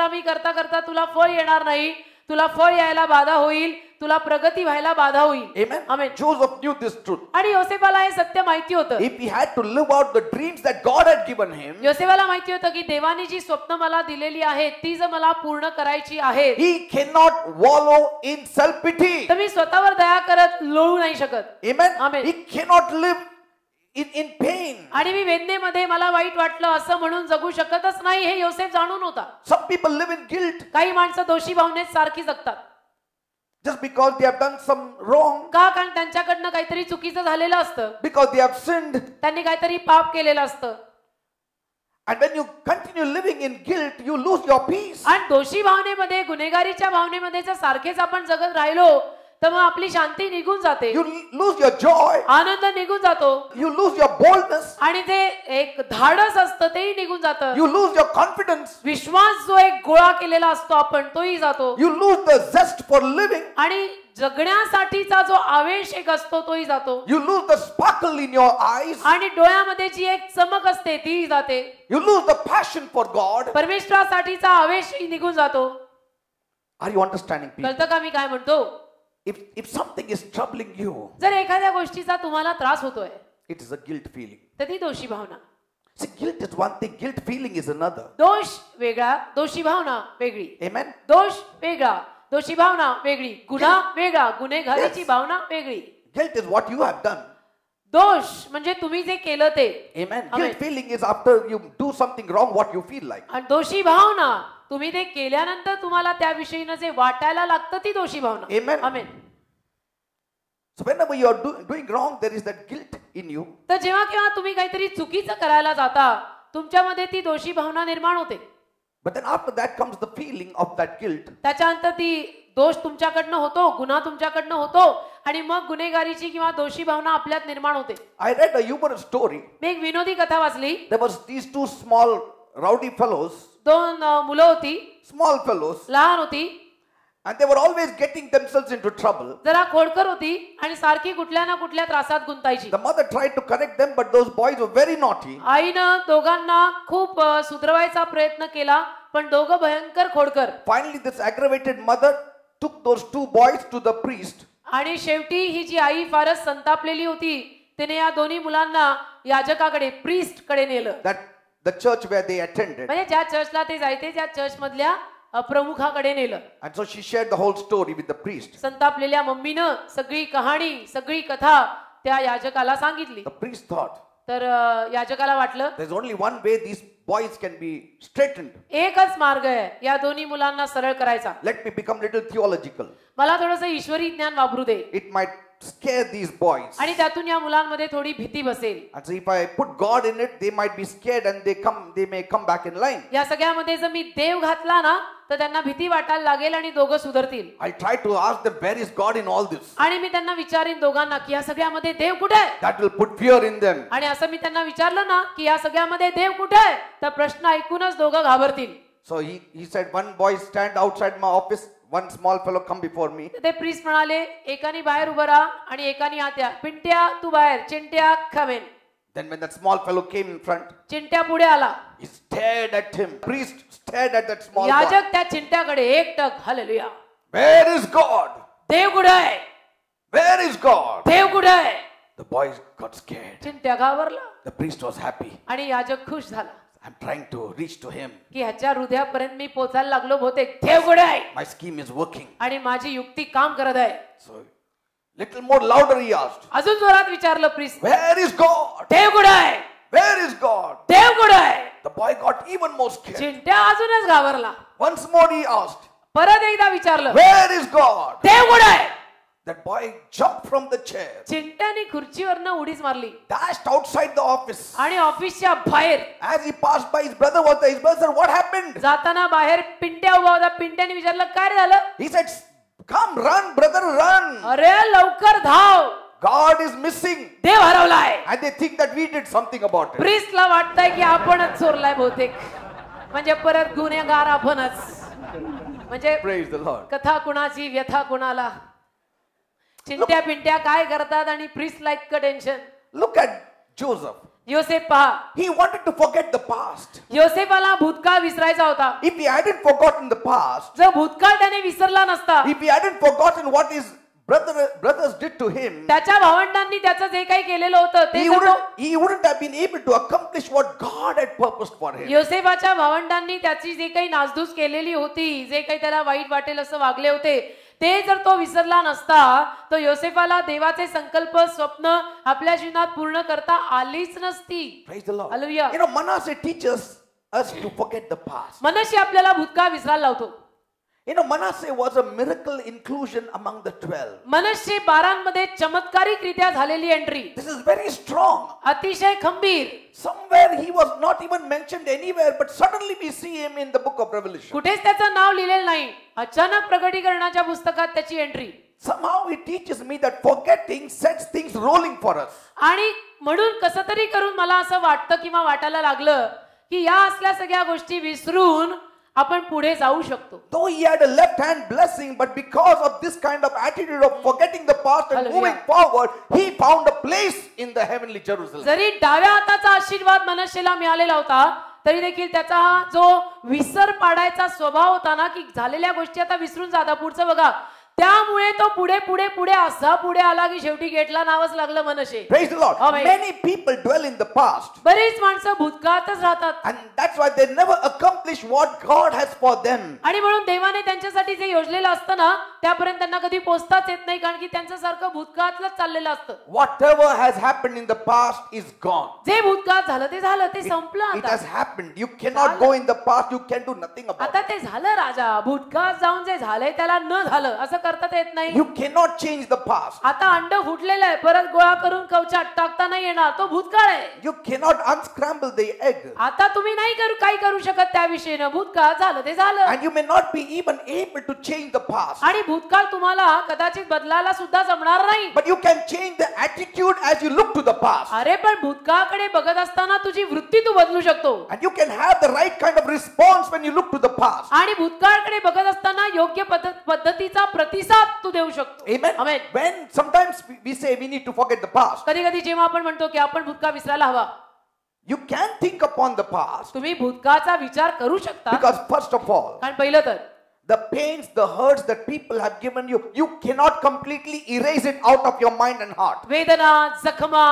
मी करता करता तुला फळ येणार नाही. तुला फळ यायला बाधा होईल. तुला प्रगती व्हायला बाधा होईल. Amen. Amen. Joseph knew this truth. आणि योसेफाला हे सत्य माहिती होतं. If he had to live out the dreams that God had given him. योसेफाला माहिती होतं की देवाने जी स्वप्न मला दिलेली आहेत ती जर मला पूर्ण करायची आहेत. He cannot wallow in self pity. तर मी स्वतःवर दया करत लोळू नाही शकत. Amen. Amen. He cannot live in pain. आणि मी वेदनेमध्ये मला वाईट वाटलं असं म्हणून जगू शकतच नाही हे योसेफ जाणून होता. Some people live in guilt. काही माणसं दोषी भावनेत सारखी जगतात. Just because they have done some wrong. का कारण त्यांच्याकडनं काहीतरी चुकीचं झालेलं असतं. Because they have sinned. त्यांनी काहीतरी पाप केलेलं असतं. And when you continue living in guilt, you lose your peace. आणि दोषी भावनेमध्ये गुन्हेगारीच्या भावनेमध्ये जर सारखेच आपण जगत राहिलो तर मग आपली शांती निघून जाते. You lose your joy. आनंद निघून जातो. You lose your boldness. आणि ते एक धाडस असतं तेही निघून जातं. You lose your confidence. विश्वास जो एक गोळा केलेला असतो आपण तोही जातो. You lose the zest for living. आणि जगण्यासाठीचा जो आवेश एक असतो तोही जातो. You lose the sparkle in your eyes. आणि डोळ्यामध्ये जी एक चमक असते तीही जाते. You lose the passion for God. परमेश्वरासाठीचा आवेश निघून जातो. Are you understanding, people? कळतं का मी काय म्हणतो? If something is troubling you, जर एखाद्या गोष्टीचा तुम्हाला त्रास होतोय it is a guilt feeling. तर ती दोषी भावना. See, guilt is one thing, guilt feeling is another. दोष वेगळा दोषी भावना वेगळी. Amen. दोष वेगळा दोषी भावना वेगळी. गुन्हा वेगळा गुन्हेगारीची भावना वेगळी. Guilt is what you have done. दोष म्हणजे तुम्ही जे केलं ते. Amen. Guilt feeling is after you do something wrong what you feel like. आणि दोषी भावना तुम्ही ते केल्यानंतर तुम्हाला त्याविषयीनं जे वाटायला लागतं ती दोषी भावना. Amen. Amen. So whenever you are doing wrong, there is that guilt in you. तर जेव्हा केव्हा तुम्ही काहीतरी चुकीचं करायला जाता तुमच्यामध्ये ती दोषी भावना निर्माण होते. But then after that comes the feeling of that guilt. त्याच्यानंतर ती दोष तुमच्याकडनं होतो, गुन्हा तुमच्याकडनं होतो आणि मग गुन्हेगारीची किंवा दोषी भावना आपल्यात निर्माण होते. I read a humorous story. मी एक विनोदी कथा वाचली. There was these two small rowdy fellows, दोन मुलं होती, small fellows, लहान होती, and they were always getting themselves into trouble. जरा खोडकर होती आणि सारखी कुठल्या ना कुठल्या त्रासात गुंतायची. The mother tried to correct them, but those boys were very naughty. आईनं दोघांना खूप सुधरवायचा प्रयत्न केला पण दोघं भयंकर खोडकर. Finally, this aggravated mother took those two boys to the priest. आणि शेवटी ही जी आई फारच संतापलेली होती तिने या दोन्ही मुलांना याजकाकडे, प्रीस्ट कडे नेलं. That the church where they attended. म्हणजे ज्या चर्चला ते जायचे त्या चर्च मधल्या प्रमुखाकडे नेलं. And so she shared the whole story with the priest. संतापलेल्या मम्मीनं सगळी कहाणी, सगळी कथा त्या याजकाला सांगितली. The priest thought, तर याजकाला वाटलं there's only one way these boys can be straightened. एकच मार्ग आहे या दोन्ही मुलांना सरळ करायचा. Let me become little theological. मला थोडंसं ईश्वरी ज्ञान वापरू दे It might scare these boys. आणि त्यातून या मुलांमध्ये थोडी भीती बसेल. And so if I put God in it, they might be scared and they may come back in line. या सगळ्यामध्ये जर मी देव घातला ना तर त्यांना भीती वाटायला लागेल आणि दोघं सुधरतील. I'll try to ask them, where is God in all this? आणि मी त्यांना विचारीन दोघांना की या सगळ्यामध्ये देव कुठे आहे. That will put fear in them. आणि असं मी त्यांना विचारलं ना की या सगळ्यामध्ये देव कुठे आहे तर प्रश्न ऐकूनच दोघं घाबरतील. So he said, one boy stand outside my office, one small fellow come before me. ते प्रीस्ट म्हणाले एकानी बाहेर उभं राहा आणि एकानी आत या. पिंट्या तू बाहेर, Chintya कमेन. Then when that small fellow came in front, Chintya पुढे आला. he stared at him. Priest stared at that small boy. याजक त्या चिंट्याकडे एकटक, हालेलुया. Where is God? देव कुठे आहे? Where is God? देव कुठे आहे? The boy got scared. Chintya घाबरला The priest was happy. आणि याजक खुश झाला I'm trying to reach to him. की ह्याच्या हृदयापर्यंत मी पोचायला लागलो बहुतेक. देव कुठे आहे? My scheme is working. आणि माझी युक्ती काम करत आहे. So little more louder he asked. अजून जोरात विचारलं प्रीस्ट. Where is God? देव कुठे आहे? Where is God? देव कुठे आहे? The boy got even more scared. Chintya अजूनच घाबरला. Once more he asked, परत एकदा विचारलं where is God? देव कुठे आहे? That boy jumped from the chair, चिंट्याने खुर्चीवरनं उडीच मारली dashed outside the office. आणि ऑफिसच्या बाहेर As he passed by, his brother was there. His brother said, what happened? जाताना बाहेर पिंट्या उभा होता. पिंट्याने विचारलं काय रे झालं? He said, come, run, brother, run. अरे लवकर धाव, God is missing. Dev हरवलाय. And they think that we did something about it. प्रीस्टला वाटतंय की आपणच चोरलाय बहुतेक. म्हणजे परत गुन्हेगार आपणच. म्हणजे Praise the Lord. कथा कुणाची, व्यथा कुणाला. चिंट्या पिंट्या काय करतात आणि प्रीस्टला इतकं टेन्शन. Look at Joseph. योसेफ पहा. He wanted to forget the past. योसेफाला भूतकाळ विसरायचा होता. If he hadn't forgotten the past, जर भूतकाळ त्याने विसरला नसता, if he hadn't forgotten what his brothers did to him, त्याच्या भावंडांनी त्याचं जे काही केलेलं होतं ते he wouldn't have been able to accomplish what God had purposed for him. योसेफाच्या भावंडांनी त्याची जे काही नासधूस केलेली होती, जे काही त्याला वाईट वाटेल असं वागले होते, ते जर तो विसरला नसता तर योसेफाला देवाचे संकल्प, स्वप्न आपल्या जीवनात पूर्ण करता आलीच नसती. Praise the Lord. Hallelujah. You know, Manasseh teaches us to forget the past. मनश्शे आपल्याला भूतकाळ विसरायला लावतो. You know, Manasseh was a miracle inclusion among the 12. मनश्शे 12 चमत्कारिकरित्या झालेली entry. This is very strong. अतिशय खंबीर. Somewhere he was not even mentioned anywhere, but suddenly we see him in the book of Revelation. कुठेच त्याचं नाव लिहिलेलं नाही. अचानक प्रकटीकरणाच्या पुस्तकात त्याची entry. Somehow he teaches me that forgetting sets things rolling for us. आणि म्हणून कसं तरी करून मला असं वाटतं किंवा वाटायला लागलं की या असल्या सगळ्या गोष्टी विसरून आपण पुढे जाऊ शकतो. Though he had a left hand blessing, but because of this kind of attitude of forgetting the past and Hallelujah. moving forward, he found a place in the heavenly Jerusalem. जरी डाव्या हाताचा आशीर्वाद मनश्शेला मिळालेला होता तरी देखील त्याचा हा जो विसर पाडायचा स्वभाव होता ना की झालेल्या गोष्टी आता विसरून जाता, पुढचं बघा, त्यामुळे तो पुढे पुढे पुढे असा पुढे आला की शेवटी गेटला नावच लागलं मनश्शे. Praise the Lord. Amen. Many people dwell in the past, बरीच माणसं भूतकाळातच राहतात and that's why they never accomplish what God has for them. आणि म्हणून देवाने त्यांच्यासाठी जे योजलेलं असतं ना त्यापर्यंत त्यांना कधी पोहोचताच येत नाही, कारण की त्यांचं सारखं भूतकाळातलंच चाललेलं असतं. Whatever has happened in the past is gone. जे भूतकाळात झालं ते झालं, ते संपलं. It आता has happened. You cannot go in the past. You can do nothing about आता it. ते झालं राजा. भूतकाळात जाऊन जे झालंय त्याला न झालं असं करता येत नाही. You cannot change the past. आता अंड फुटलेलं आहे, परत गोळा करून कवचात टाकता नाही येणार, तो भूतकाळ आहे. You cannot unscramble the egg. आता तुम्ही नाही काही करू शकत त्या विषयीनं. भूतकाळ झालं ते झालं. And you may not be even able to change the past. आणि भूतकाळ तुम्हाला कदाचित बदलायला सुद्धा जमणार नाही. But you can change the attitude as you look to the past. अरे पण भूतकाळाकडे बघत असताना तुझी वृत्ती तू बदलू शकतो. And you can have the right kind of response when you look to the past. आणि भूतकाळाकडे बघत असताना योग्य पद्धतीचा प्रतिसाद तू देऊ शकतो. Amen. Amen. When sometimes we say we need to forget the past. कधी कधी जेव्हा आपण म्हणतो की आपण भूतकाळ विसरायला हवा, You can think upon the past. तुम्ही भूतकाळाचा विचार करू शकता. Because first of all, कारण पहिलं तर the pains, the hurts that people have given you, you cannot completely erase it out of your mind and heart. वेदना, जखमा,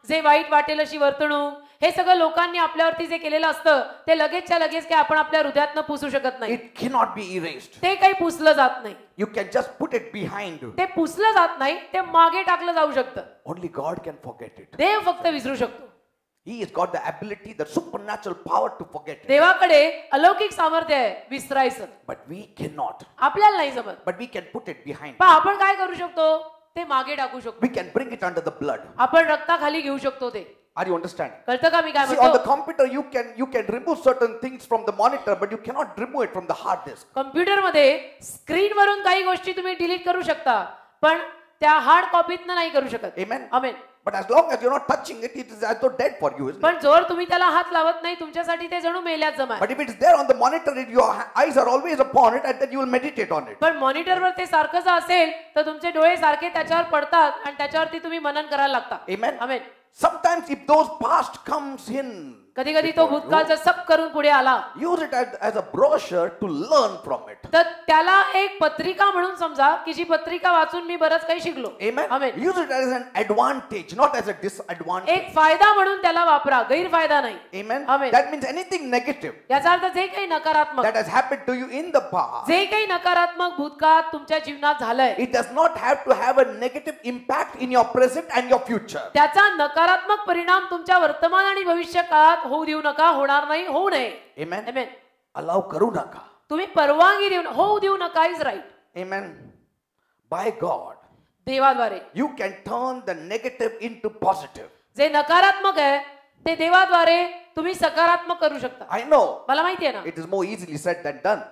जे वाईट वाटेल अशी वर्तणूक, हे सगळं लोकांनी आपल्यावरती जे केलेलं असतं ते लगेचच्या लगेच काय आपण आपल्या हृदयातनं पुसू शकत नाही. It cannot be erased. ते काही पुसलं जात नाही. You can just put it behind you. ते पुसलं जात नाही, ते मागे टाकलं जाऊ शकतं. Only God can forget it. देव फक्त विसरू शकतो. He has got the ability, the supernatural power to forget it. देवाकडे अलौकिक सामर्थ्य आहे विसरायचं. But we cannot. आपल्याला नाही जमत. But we can put it behind. पण आपण काय करू शकतो, ते मागे टाकू शकतो. We can bring it under the blood. आपण रक्ताखाली घेऊ शकतो. ते Are you understanding? कळतं का मी काय See, on the म्हणतो? computer you can remove certain things from the monitor, but you cannot remove it from the hard disk. Computer मध्ये screen वरून काही गोष्टी तुम्ही डिलीट करू शकता, पण त्या हार्ड कॉपीतनं नाही करू शकत. Amen. Amen. But as long as you're not touching it, it is as though dead for you, isn't it? पण जोर तुम्ही त्याला हात लावत नाही, तुमच्यासाठी ते जणू मेल्यात जमा आहे. But if it is there on the monitor, your eyes are always upon it, and then you will meditate on it. पण मॉनिटरवर ते सारखंच असेल तर तुमचे डोळे सारखे त्याच्यावर पडतात आणि त्याच्यावरती तुम्ही मनन करायला लागता. Amen. Amen. Sometimes if those past comes in, कधी कधी तो भूतकाळचा सप करून पुढे आला, use it as a brochure to learn from it. तर त्याला एक पत्रिका म्हणून समजा की जी पत्रिका वाचून मी बरंच काही शिकलो. Amen. Amen. Use it as an advantage, not as a disadvantage. एक फायदा म्हणून त्याला वापरा, गैरफायदा नाही. Amen. Amen. That means anything negative याचा अर्थ जे काही नकारात्मक, that has happened to you in the past, जे काही नकारात्मक भूतकाळात तुमच्या जीवनात झालंय, it does not have to have a negative impact in your present and your future. त्याचा नकारात्मक परिणाम तुमच्या वर्तमान आणि भविष्य काळात होऊ देऊ नका. होणार नाही, होऊ नये. Amen. Amen. Allow करू नका. तुम्ही परवानगी देऊ, होऊ देऊ नका is right. Amen. By God, देवाद्वारे you can turn the negative into positive. जे नकारात्मक आहे ते देवाद्वारे तुम्ही सकारात्मक करू शकता. I know मला माहिती आहे ना, it is more easily said than done.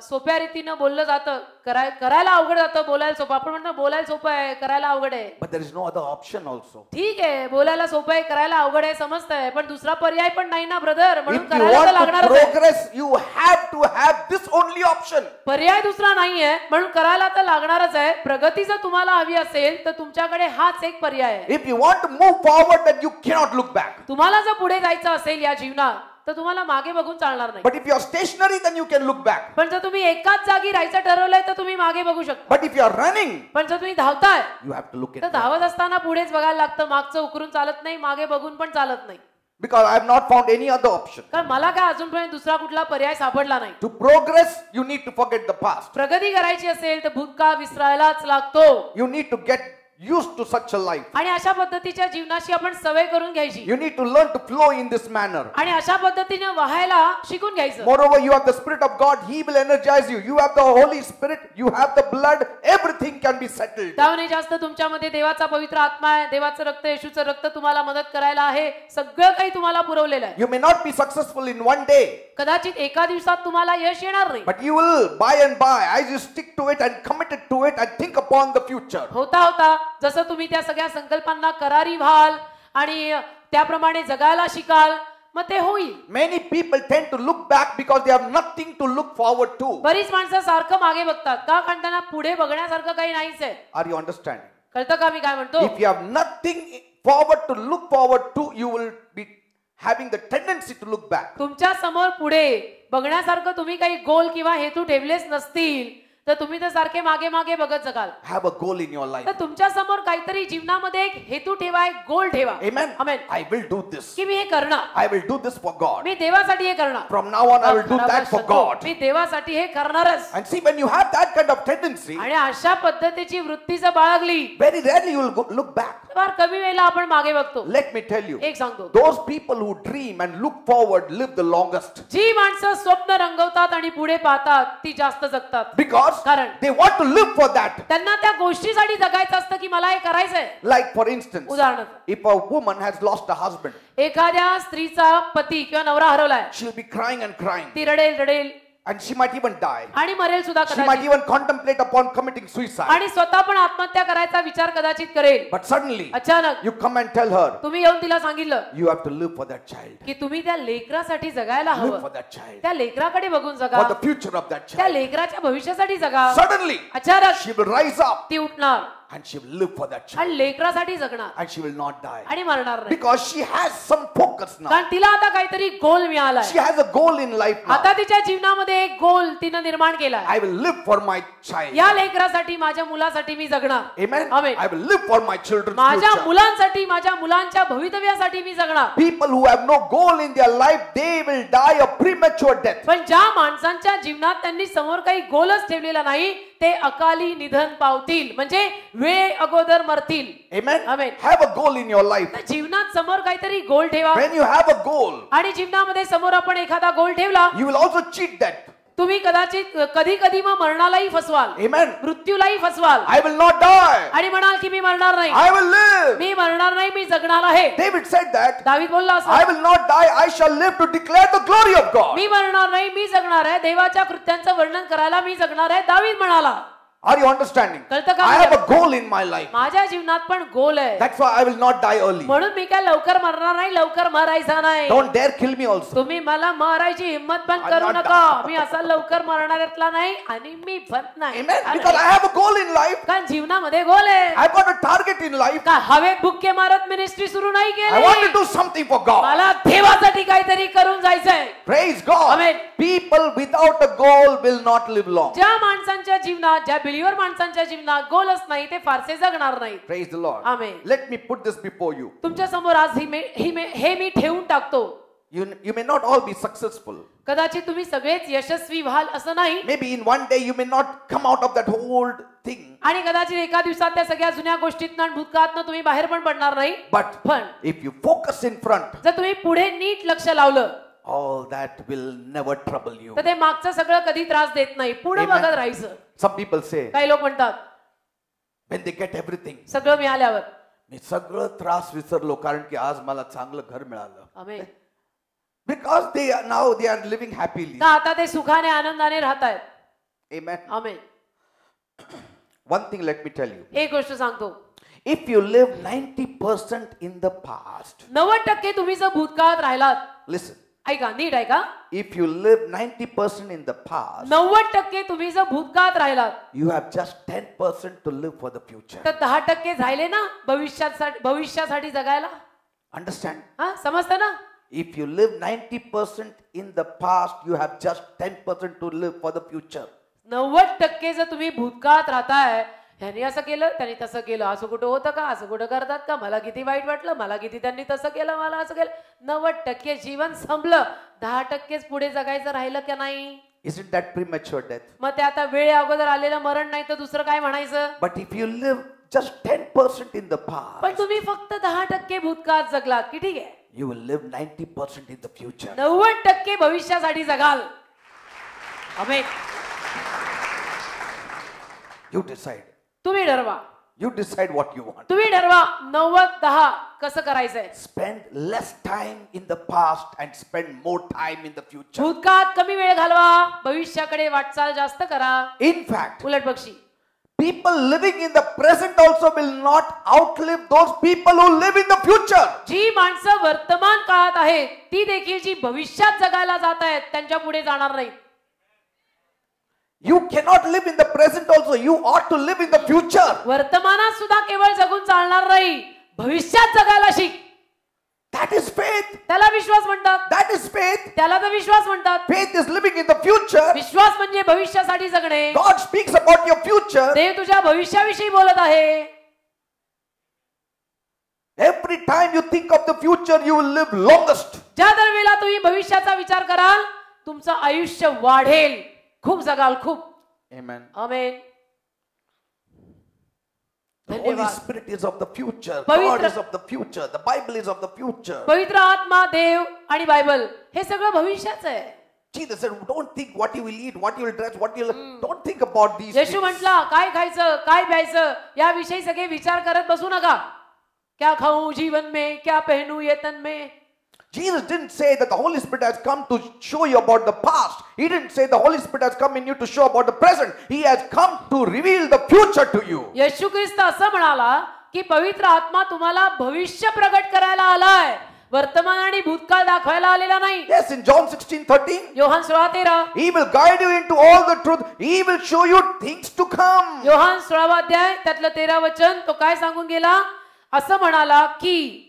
सोप्या रीतीनं बोललं जातं, करायला अवघड जातं, बोलायला सोपं. आपण म्हणतो बोलायला सोपं आहे, करायला अवघड आहे. But there is no other option also. ठीक आहे, बोलायला सोपं आहे, करायला अवघड आहे, समजतंय, पण दुसरा पर्याय पण नाही ना ब्रदर. म्हणून If you करायला तर want to लागणारच आहे. progress, you have to have this only option. पर्याय दुसरा नाहीये, म्हणून करायला तर लागणारच आहे. प्रगती जर तुम्हाला हवी असेल तर तुमच्याकडे हाच एक पर्याय आहे. If you want to move forward, then you cannot look back. तुम्हाला जर पुढे जायचं असेल या जीवनात तर तुम्हाला मागे बघून चालणार नाही. But if you are stationary, then you can look back. पण जर तुम्ही एकाच जागी राहायचं ठरवलंय तर तुम्ही मागे बघू शकता. But if you are running, पण जर तुम्ही धावताय you have to look तर at धावत असताना पुढेच बघायला लागतं. मागचं उकरून चालत नाही, मागे बघून पण चालत नाही. because I have not found any other option. कारण मला काय अजूनपर्यंत दुसरा कुठला पर्याय सापडला नाही. To progress, you need to forget the past. प्रगती करायची असेल तर भूतकाळ विसरायलाच लागतो. You need to get used to such a life. आणि अशा पद्धतीच्या जीवनाशी आपण सवय करून घ्यायची. You need to learn to flow in this manner. आणि अशा पद्धतीने वाहायला शिकून घ्यायचं. Moreover, you have the Spirit of God. He will energize you. You have the Holy Spirit. You have the blood. Everything can be settled. त्याहून जास्त तुमच्यामध्ये देवाचा पवित्र आत्मा आहे. देवाचं रक्त, येशूचं रक्त तुम्हाला मदत करायला आहे. सगळं काही तुम्हाला पुरवलेलं आहे. You may not be successful in one day. कदाचित एका दिवसात तुम्हाला यश येणार नाही. But you will by and by, as you stick to it and committed to it and think upon the future. होता होता जसं तुम्ही त्या सगळ्या संकल्पांना करारी व्हाल आणि त्याप्रमाणे जगायला शिकाल, मग ते होईल. Many people tend to look back because they have nothing to look forward to. बरीच माणसं सारखं मागे बघतात का, कारण त्यांना पुढे बघण्यासारखं काही नाहीच आहे. Are you understanding? कळतं का मी काय म्हणतो? If you have nothing forward to look forward to, you will be having the tendency to look back. तुमच्या समोर पुढे बघण्यासारखं तुम्ही काही गोल किंवा हेतू ठेवलेच नसतील तर तुम्ही तर सारखे मागे मागे बघत जगाल. Have a goal in your life. तर तुमच्या समोर काहीतरी जीवनामध्ये एक हेतू ठेवा, एक गोल ठेवा. Amen. Amen. I will do this. की मी हे करणार, I will do this for God. मी देवासाठी हे करणार. From now on, I will do that for God. मी देवासाठी हे करणारच. And see, when you have that kind of tendency, आणि अशा पद्धतीची वृत्ती जर बाळगली very rarely you will look back. फार कमी वेळेला आपण मागे बघतो. Let me tell you, एक सांगतो, those people who dream and look forward live the longest. जी माणसं स्वप्न रंगवतात आणि पुढे पाहतात ती जास्त जगतात. Because कारण they want to live for that. त्यांना त्या गोष्टीसाठी जगायचं असतं की मला हे करायचंय. Like for instance, उदाहरणार्थ if a woman has lost a husband, एखाद्या स्त्रीचा पती किंवा नवरा हरवलाय, she'll be crying and crying, ती रडेल रडेल and she might even die. आणि मरेल सुद्धा She might कदाचित even contemplate upon committing suicide. आणि स्वतः पण आत्महत्या करायचा विचार कदाचित करेल. But suddenly, अचानक you come and tell her, तुम्ही येऊन तिला सांगितलं you have to live for that child. की तुम्ही त्या लेकरासाठी जगायला Live हवं, for that child. त्या लेकराकडे बघून जगा, For the future of that त्या child. लेकराच्या भविष्यासाठी जगा. Suddenly, अचानक she will rise up ती उठणार and she will live for that child. आणि लेकरासाठी जगणार And she will not die. आणि मरणार नाही. Because she has some focus now. कारण तिला आता काहीतरी गोल मिळालाय. She has a goal in life now. आता तिच्या जीवनामध्ये एक गोल तिनं निर्माण केलाय. I will live for my child. या लेकरासाठी, माझ्या मुलासाठी मी जगणार. Amen. Amen. I will live for my children's माझ्या future. मुलांसाठी, माझ्या मुलांच्या भवितव्यासाठी मी जगणार. People who have no goal in their life, they will die a premature death. पण ज्या माणसांच्या जीवनात त्यांनी समोर काही गोलच ठेवलेला नाही, ते अकाली निधन पावतील, म्हणजे वेळ अगोदर मरतील. Amen. Amen. Have a goal in your life. तर जीवनात समोर काहीतरी गोल ठेवा. When you have a goal, आणि जीवनामध्ये समोर आपण एखादा गोल ठेवला, you will also cheat that. तुम्ही कदाचित कधी कधी मग मरणालाही फसवाल, Amen. मृत्यूलाही फसवाल I will not die. आणि म्हणाल की मी मरणार नाही, I will live. मी मरणार नाही, मी जगणार आहे. David said that. दावीद बोलला असं, I will not die. I shall live to declare the glory of God. मी मरणार नाही, मी जगणार आहे, देवाच्या कृत्यांचं वर्णन करायला मी जगणार आहे. दावीद म्हणाला. Are you understanding? कळतं का? I have a goal in my life. माझ्या जीवनात पण गोल आहे, That's why I will not die early. म्हणून मी काय लवकर मरणार नाही, लवकर मरायचा नाही. Don't dare kill me also. तुम्ही मला मारायची हिम्मत पण I'm करू not नका. die. मी असा लवकर मरणाऱ्यातला नाही आणि मी भत नाही. Amen. Because I have a goal in life. कारण जीवनामध्ये गोल आहे. I've got a target in life. का हवेत बुक्के मारत मिनिस्ट्री सुरू नाही I want to केली. do something for God. मला देवासाठी काहीतरी करून जायचंय. Praise God. Amen. People without a goal will not live long. ज्या माणसांच्या जीवनात, ज्या बिलीवर माणसांच्या जीवनात गोलच नाही, ते फारसे जगणार नाही. Praise the Lord. Amen. Let me put this before you. तुमच्या समोर आज हे मी ठेवून टाकतो. You may not all be successful. कदाचित तुम्ही सगळेच यशस्वी व्हाल असं नाही. Maybe in one day you may not come out of that old thing. आणि कदाचित एका दिवसात त्या सगळ्या जुन्या गोष्टीतनं भूतकाळातनं तुम्ही बाहेर पण पडणार नाही. पण If you focus in front, जर तुम्ही पुढे नीट लक्ष लावलं, all that will never trouble you. तर ते मागचं सगळं कधी त्रास देत नाही. पुढे Amen. बघत राहायचं. Some people say, काही लोक म्हणतात when they get everything, सगळं मिळाल्यावर मी सगळं त्रास विसरलो कारण की आज मला चांगलं घर मिळालं. आमेन. Because now they are living happily. का आता ते सुखाने आनंदाने राहतायत. Amen. Amen. One thing let me tell you. एक गोष्ट सांगतो, If you live 90% in the past, 90% तुम्ही जर भूतकाळात राहिलात, listen, ऐका नीट ऐका, if you live 90% in the past, 90% तुम्ही जर भूतकाळात राहिलात, you have just 10% to live for the future. तर 10% राहिले ना भविष्यासाठी जगायला. Understand? हा, समजतं ना? If you live 90% in the past, you have just 10% to live for the future. 90% जर तुम्ही भूतकाळात राहताय, ह्यांनी असं केलं, त्यांनी तसं केलं, असं कुठं होतं का, असं कुठं करतात का, मला किती वाईट वाटलं, मला किती त्यांनी तसं केलं, मला असं केलं. 90% जीवन संपलं, 10%च पुढे जगायचं राहिलं का नाही. Isn't that premature death? मग ते आता वेळे अगोदर आलेलं मरण नाही तर दुसरं काय म्हणायचं. But if you live just 10% in the past, पण तुम्ही फक्त 10% भूतकाळात जगलात की ठीक आहे, you will live 90% in the future. 90% भविष्यासाठी जगाल. आमेन. You decide. तुम्ही ठरवा. You decide what you want. तुम्ही ठरवा 90-10 कसं करायचंय. Spend less time in the past and spend more time in the future. भूतकाळात कमी वेळ घालवा, भविष्याकडे वाटचाल जास्त करा. In fact, उलट पक्षी people living in the present also will not outlive those people who live in the future. जी माणसं वर्तमान काळात आहेत, ती देखील जी भविष्यात जगायला जात आहेत, त्यांच्या पुढे जाणार नाहीत. You cannot live in the present also. You ought to live in the future. वर्तमानात सुद्धा केवळ जगून चालणार नाही, भविष्यात जगायला शिक. That is faith. त्याला विश्वास म्हणतात. That is faith. त्याला तर विश्वास म्हणतात. Faith is living in the future. विश्वास म्हणजे भविष्यासाठी जगणे. God speaks about your future. देव तुझ्या भविष्याविषयी बोलत आहे. Every time you think of the future, you will live longest. ज्या दरवेळेला तुम्ही भविष्याचा विचार कराल, तुमचं आयुष्य वाढेल, खूप जगाल, खूप. Amen. Amen. The Holy Spirit is of the future. पवित्र- God is of the future. The Bible is of the future. पवित्र आत्मा, देव आणि बायबल हे सगळं भविष्याचं आहे. Jesus said, don't think what you will eat, what you will dress, what you will... Don't think about these Yeshu things. म्हटला काय खायचं काय प्यायचं याविषयी सगळे विचार करत बसू नका. क्या खाऊं जीवन में, क्या पहनूं ये तन में. Jesus didn't say that the Holy Spirit has come to show you about the past. He didn't say the Holy Spirit has come in you to show about the present. He has come to reveal the future to you. येशू ख्रिस्त असं म्हणाला की पवित्र आत्मा तुम्हाला भविष्य प्रगट करायला आलाय, वर्तमान आणि भूतकाळ दाखवायला आलेला नाही. Yes, in John 16:13. Yohan 16:13. He will guide you into all the truth. He will show you things to come. Yohan 16वा अध्याय त्यातलं 13 वचन तो काय सांगून गेला, असं म्हणाला की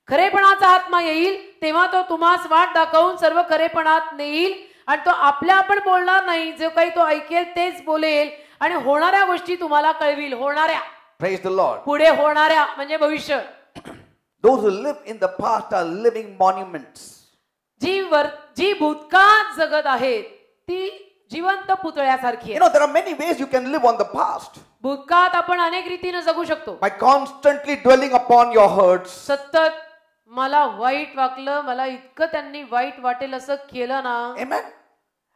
खरेपणाचा आत्मा येईल तेव्हा तो तुम्हास वाट दाखवून सर्व खरेपणात नेईल आणि तो आपल्या आपण बोलणार नाही, जो काही तो ऐकेल तेच बोलेल आणि होणाऱ्या गोष्टी तुम्हाला कळविल. होणाऱ्या, Praise the Lord. पुढे होणाऱ्या म्हणजे भविष्य. Those who live in the past are living monuments. जी भूतकाळात जगत आहेत ती जिवंत पुतळ्यासारखी You आहे. know, there are many ways you can live on the past. भूतकाळात आपण अनेक रीतीने जगू शकतो. By constantly dwelling upon your hurts. सतत मला वाईट वाटलं, मला इतकं त्यांनी वाईट वाटेल असं केलं ना. Amen.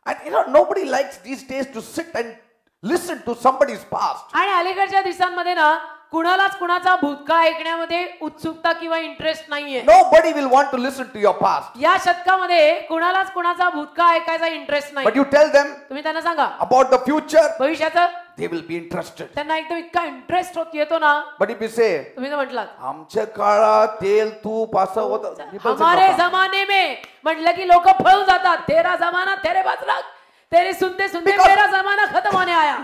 And you know, nobody likes these days to sit and listen to somebody's past. आणि अलीकडच्या दिवसांमध्ये ना कुणालाच कुणाचा भूतकाळ ऐकण्यामध्ये उत्सुकता किंवा इंटरेस्ट नाहीये. Nobody will want to listen to your past. या शतकामध्ये कुणालाच कुणाचा भूतकाळ ऐकायचा इंटरेस्ट नाही. But you tell them तुम्ही त्यांना सांगा about the future, भविष्याचं, they will be interested. त्यांना एकदम इतका इंटरेस्ट येतो ना. But if you say, तुम्ही तर म्हटलात आमच्या काळात तेल तूप असं होतं, हमारे जमाने में म्हटलं की लोक पळून जातात. तेरा जमाना तेरे बाजला, तेरे सुनते सुनते मेरा जमाना खत्म होने आया.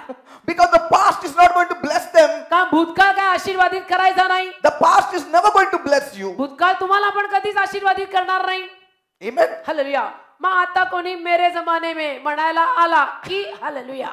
because the past is not going to bless them. का भूतकाळ काय आशीर्वादित करायचा नाही. The past is never going to bless you. भूतकाळ तुम्हाला पण कधीच आशीर्वादित करणार नाही. Amen. हालेलुया. मग आता कोणी मेरे जमाने में म्हणायला आला की hallelujah.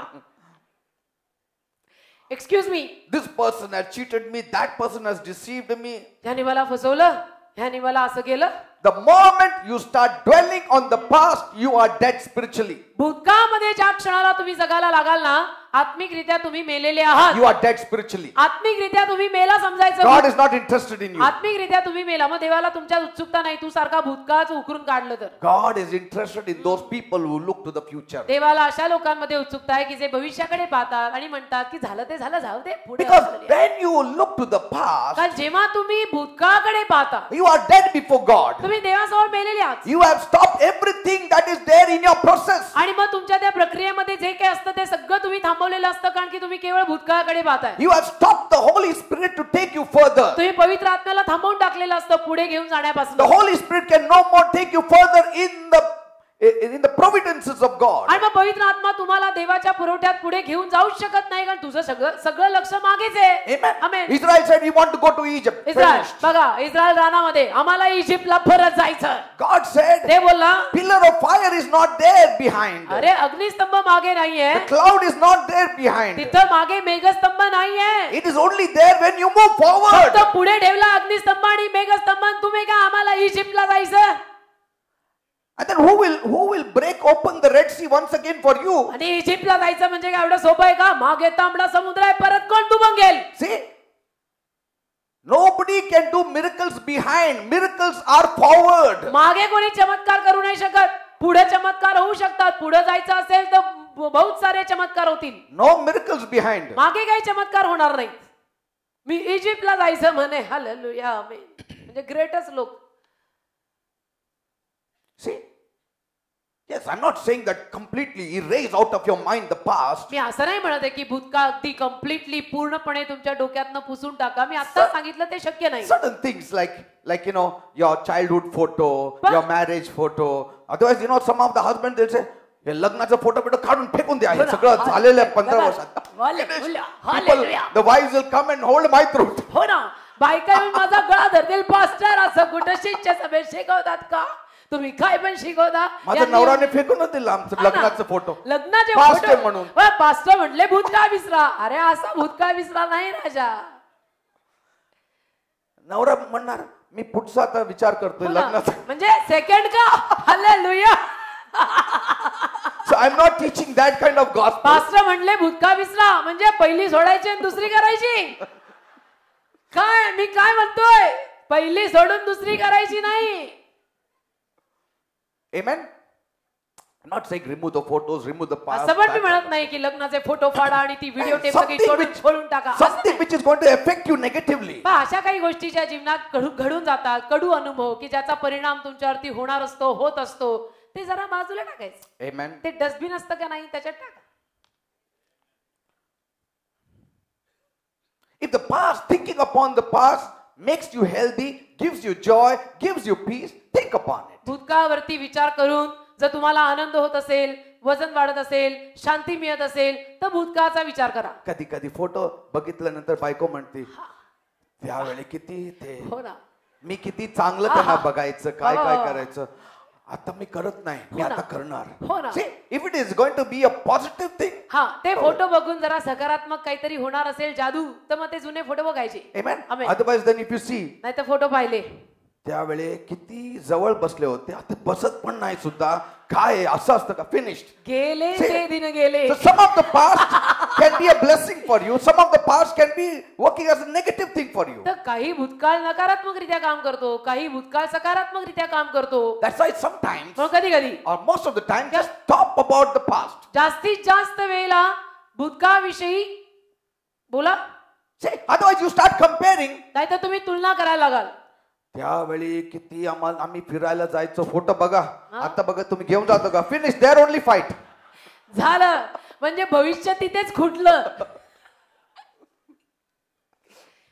Excuse me, This person has cheated me, that person has deceived me. ह्याने मला फसवलं, ह्याने मला असं केलं. The moment you start dwelling on the past, you are dead spiritually. भूतकाळामध्ये ज्या क्षणाला तुम्ही जगायला लागाल ना, आत्मिकरित्या तुम्ही मेलेले आहात. You are dead spiritually. आत्मिकरित्या तुम्ही मेला समजायचं. God is not interested in you. आत्मिकरित्या तुम्ही मेला. मग देवाला तुमच्यात उत्सुकता नाही, तू सारखा भूतकाळाचं उकरून काढलं तर. God is interested in those people who look to the future. देवाला अशा लोकांमध्ये उत्सुकता आहे की जे भविष्याकडे पाहतात आणि म्हणतात की झालं ते झालं, जाऊ दे पुढे. Because when you look to the past, कारण जेव्हा तुम्ही भूतकाळाकडे पाहता you are dead before God. तुम्ही देवासमोर मेलेले आहात. You have stopped everything that is there in your process. आणि मग तुमच्या त्या प्रक्रियेमध्ये जे काही असतं ते सगळं तुम्ही थांबवलेलं असतं, कारण की तुम्ही केवळ भूतकाळाकडे पाहताय. You have stopped the Holy Spirit to take you further. तुम्ही पवित्र आत्म्याला थांबवून टाकलेलं असतं पुढे घेऊन जाण्यापासून. The Holy Spirit can no more take you further in the providences of God. आणि मग पवित्र आत्मा तुम्हाला देवाच्या पुरवठ्यात पुढे घेऊन जाऊ शकत नाही, कारण तुझं सगळं लक्ष मागेच आहे. Amen. Amen. Israel said, we want to go to Egypt. Israel Finished. बघा, इस्रायल रानामध्ये आम्हाला इजिप्तला परत जायचं. God said, ते बोलला pillar of fire is not there behind. अरे अग्निस्तंभ मागे नाहीये, The cloud is not there behind. तिथं मागे मेघस्तंभ नाहीये. It is only there when you move forward. फक्त पुढे ठेवला अग्निस्तंभ आणि मेघस्तंभ. तुम्ही काय आम्हाला इजिप्तला जायचं. And then who will break open the Red Sea once again for you? आणि इजिप्तला जायचं म्हणजे काय एवढं सोपं आहे का. मागे तांबडा समुद्र आहे, परत कोण दुभंगेल. See, nobody can do miracles behind. Miracles are forward. मागे कोणी चमत्कार करू नाही शकत, पुढे चमत्कार होऊ शकतात. पुढे जायचं असेल तर बहुत सारे चमत्कार होतील. No miracles behind. मागे काही चमत्कार होणार नाही. मी इजिप्तला जायचं म्हणे. हालेलुया. आमेन. म्हणजे ग्रेटेस्ट लोक. See, yes, I'm not saying that completely erase out of your mind the past. मी असं नाही म्हणत आहे की भूतकाळ अगदी कम्प्लिटली पूर्णपणे तुमच्या डोक्यातनं पुसून टाका. मी आता सांगितलं ते शक्य नाही. Certain things like you know, your childhood photo, your marriage photo. Otherwise, you know, some of the husbands they'll say, हे लग्नाचा फोटो काढून फेकून द्या. हे सगळं झालेलं आहे 15 वर्षात. People, the wives will come and hold my throat. हो ना, बायका माझा गळा धरतील. पास्टर असं कुठं शिष्य सभेत शिकवतात का. तुम्ही काय पण शिकवता. माझ्या नवराने फेकूनच दिला आमचं लग्नाचा फोटो. लग्नाचे फोटो म्हणून पास्टर म्हटले भूतकाळ विसरा. अरे असा भूतकाळ विसरा नाही राजा. नवरा म्हणणार मी पुढचा आता विचार करतोय लग्नाचा. म्हणजे सेकंड का. Hallelujah. So I'm not teaching that kind of gospel. Pastor म्हटले भूतकाळ विसरा म्हणजे पहिली सोडायची आणि दुसरी करायची. काय मी काय म्हणतोय, पहिली सोडून दुसरी करायची नाही. Amen. I'm not saying remove the photos, remove the past. असं पण मी that- म्हणत नाही की लग्नाचे फोटो फाडा आणि ती व्हिडिओ टेप Something सगळी which- फोडून टाका असं something नाही. which is going to affect you negatively. पहा, अशा काही गोष्टी ज्या जीवनात घडून जातात, कडू अनुभव की ज्याचा परिणाम तुमच्यावरती होणार असतो, होत असतो, ते जरा बाजूला टाकायचं. Amen. ते डस्टबिन असतं का नाही त्याच्यात टाका. If the past, thinking upon the past makes you healthy, gives you joy, gives you peace, think upon it. भूतकाळावरती विचार करून जर तुम्हाला आनंद होत असेल, वजन वाढत असेल, शांती मिळत असेल, तर भूतकाळाचा विचार करा. कधी कधी फोटो बघितल्यानंतर बायको म्हणते त्यावेळी किती ते हो ना. मी किती चांगलं त्यांना बघायचं, काय हो. काय करायचं. आता मी करत नाही, मी हो ना. आता करणार. हो ना. See, if it is going to be a positive thing, हा, ते फोटो बघून जरा सकारात्मक काहीतरी होणार असेल जादू, तर मग ते जुने फोटो बघायचे. amen. Amen. Otherwise then if you see, नाही तर फोटो पाहिले त्यावेळी किती जवळ बसले होते, आता बसत पण नाही सुद्धा. काय असं असतं का? फिनिश्ड. गेले ते दिन गेले. So some of the past can be a blessing for you. Some of the past can be working as a negative thing for you. तर काही भूतकाळ नकारात्मकरित्या काम करतो, काही भूतकाळ सकारात्मकरित्या काम करतो. That's why sometimes मग कधी कधी or most of the time just talk about the past. जास्तीत जास्त वेळेला भूतकाळाविषयी बोला, See, otherwise you start comparing. नाहीतर तुम्ही तुलना करायला लागाल. त्यावेळी किती आम्ही फिरायला जायचो, फोटो बघा. आता बघा तुम्ही घेऊन जातो का? Finish, there only fight. झालं, म्हणजे भविष्य तिथेच खुटलं.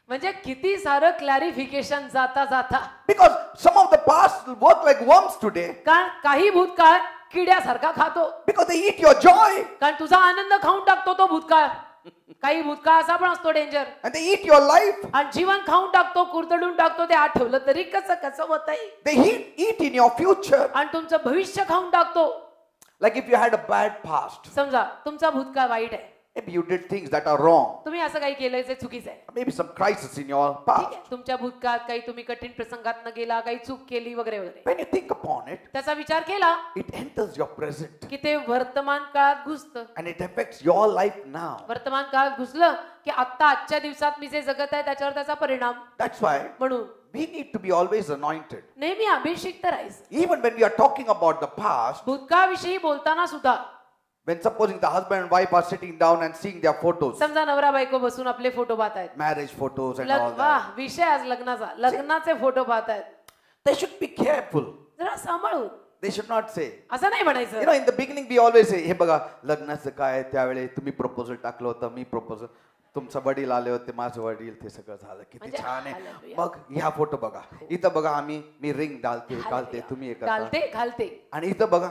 म्हणजे किती सारं क्लॅरिफिकेशन जाता जाता. Because some of the past work like worms today. कारण काही भूतकाळ किड्यासारखा खातो. Because they eat your joy. कारण तुझा आनंद खाऊन टाकतो तो भूतकाळ. काही भूतकाळ असा पण असतो danger. And they eat your life. आणि जीवन खाऊन टाकतो, कुरतडून टाकतो. ते आठवलं तरी कसं कसं होतंय. They eat in your future. आणि तुमचं भविष्य खाऊन टाकतो. Like if you had a bad past. समजा तुमचा भूतकाळ वाईट आहे, Maybe you did things that are wrong. तुम्ही असं काही केलंय जे चुकीचं आहे. Maybe some crisis in your ठीक past. आहे, तुमच्या भूतकाळात काही तुम्ही कठीण प्रसंगात गेला, काही चूक केली वगैरे वगैरे, When you think upon it, त्याचा विचार केला it enters your present. की ते वर्तमान काळात घुसतं. And it affects your life now. वर्तमान काळात घुसलं की आता आजच्या दिवसात मी जे जगत आहे त्याच्यावर त्याचा परिणाम. That's why म्हणून we need to be always anointed. नेहमी अभिषिक्त राहायचं. Even when we are talking about the past, भूतकाळाविषयी बोलताना सुद्धा when supposing the husband and wife are sitting down and seeing their photos, समजा नवरा बायको बसून आपले photo पाहतायत. marriage photos and all वाह, that, विषय आज लग्नाचा, लग्नाचे photo पाहतायत. they should be careful. जरा सांभाळून, They should not say. असं नाही म्हणायचं. You know, in the beginning we always say, हे बघा लग्नाचं काय, त्यावेळी तुम्ही प्रपोजल टाकलं होतं, मी प्रपोजल, तुमचा वडील आले होते, माझे वडील, ते सगळं झालं, किती म्हणजे छान आहे. हालेलुया. मग ह्या फोटो बघा, इथं बघा मी रिंग घालते, तुम्ही हे करता. घालते. आणि इथं बघा,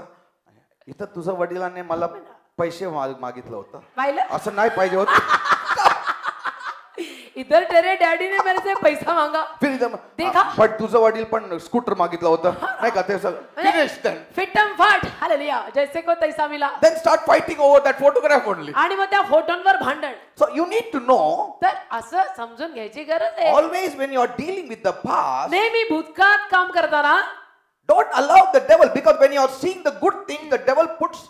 इथं तुझ्या वडिलांने मला पैसे मागितलं होतं, पाहिलं, असं नाही पाहिजे होतं. इधर तेरे डॅडी ने मेरे से पैसा मांगा. फिर इथं देखा? पण तुझं वडील पण स्कूटर मागितलं होतं, नाही का? ते सगळं फिनिश. फिटम फाट, हालेलुया, जैसे को तैसा मिला. Then start fighting over that photograph only. आणि मग त्या फोटोंवर भांडण. So you need to know, तर असं समजून घ्यायची गरज आहे. always when you are dealing with the past, नेहमी भूतकाळात काम करताना don't allow the devil, because when you are seeing the good thing, the devil puts,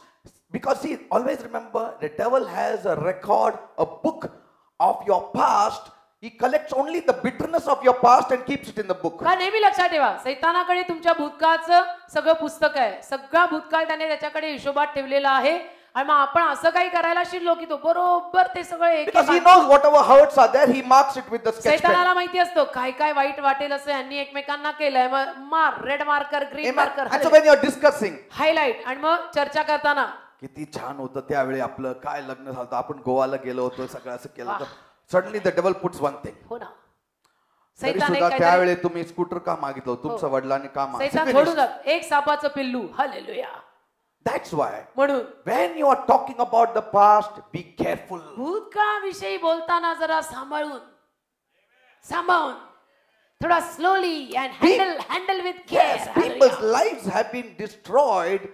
because see, always remember, the devil has a record, a book of your past. He collects only the bitterness of your past and keeps it in the book. का नेहमी लक्षात ठेवा, सैतानाकडे तुमच्या भूतकाळाचं सगळं पुस्तक आहे. सगळा भूतकाळ त्याने त्याच्याकडे हिशोबात ठेवलेला आहे. आणि मग आपण असं काही करायला शिरलो की तो बरोबर ते सगळं एक Because he knows whatever hurts are there, he marks it with the sketch pen. सैतानाला माहिती असतं काय काय वाईट वाटेल असं यांनी एकमेकांना केलंय. मग मार, red marker, green Amen. Marker, And so when you are discussing, highlight. आणि मग चर्चा करताना किती छान होतं त्यावेळी आपलं, काय लग्न झालं होतं, आपण गोवाला गेलो होतो, सगळं असं केलं होतं. Suddenly the devil puts one thing. हो ना, तरी सैतान सुद्धा एक त्यावेळी तुम्ही स्कूटर का मागितलं, तुमच्या वडिलांनी का सैतान मागितलं. सोडून जात, एक सापाचं पिल्लू. हालेलुया. That's why म्हणून when you are talking about the past, be careful. भूतकाळाविषयी बोलताना जरा सांभाळून थोडा slowly and handle with Yes, care. people's lives have been destroyed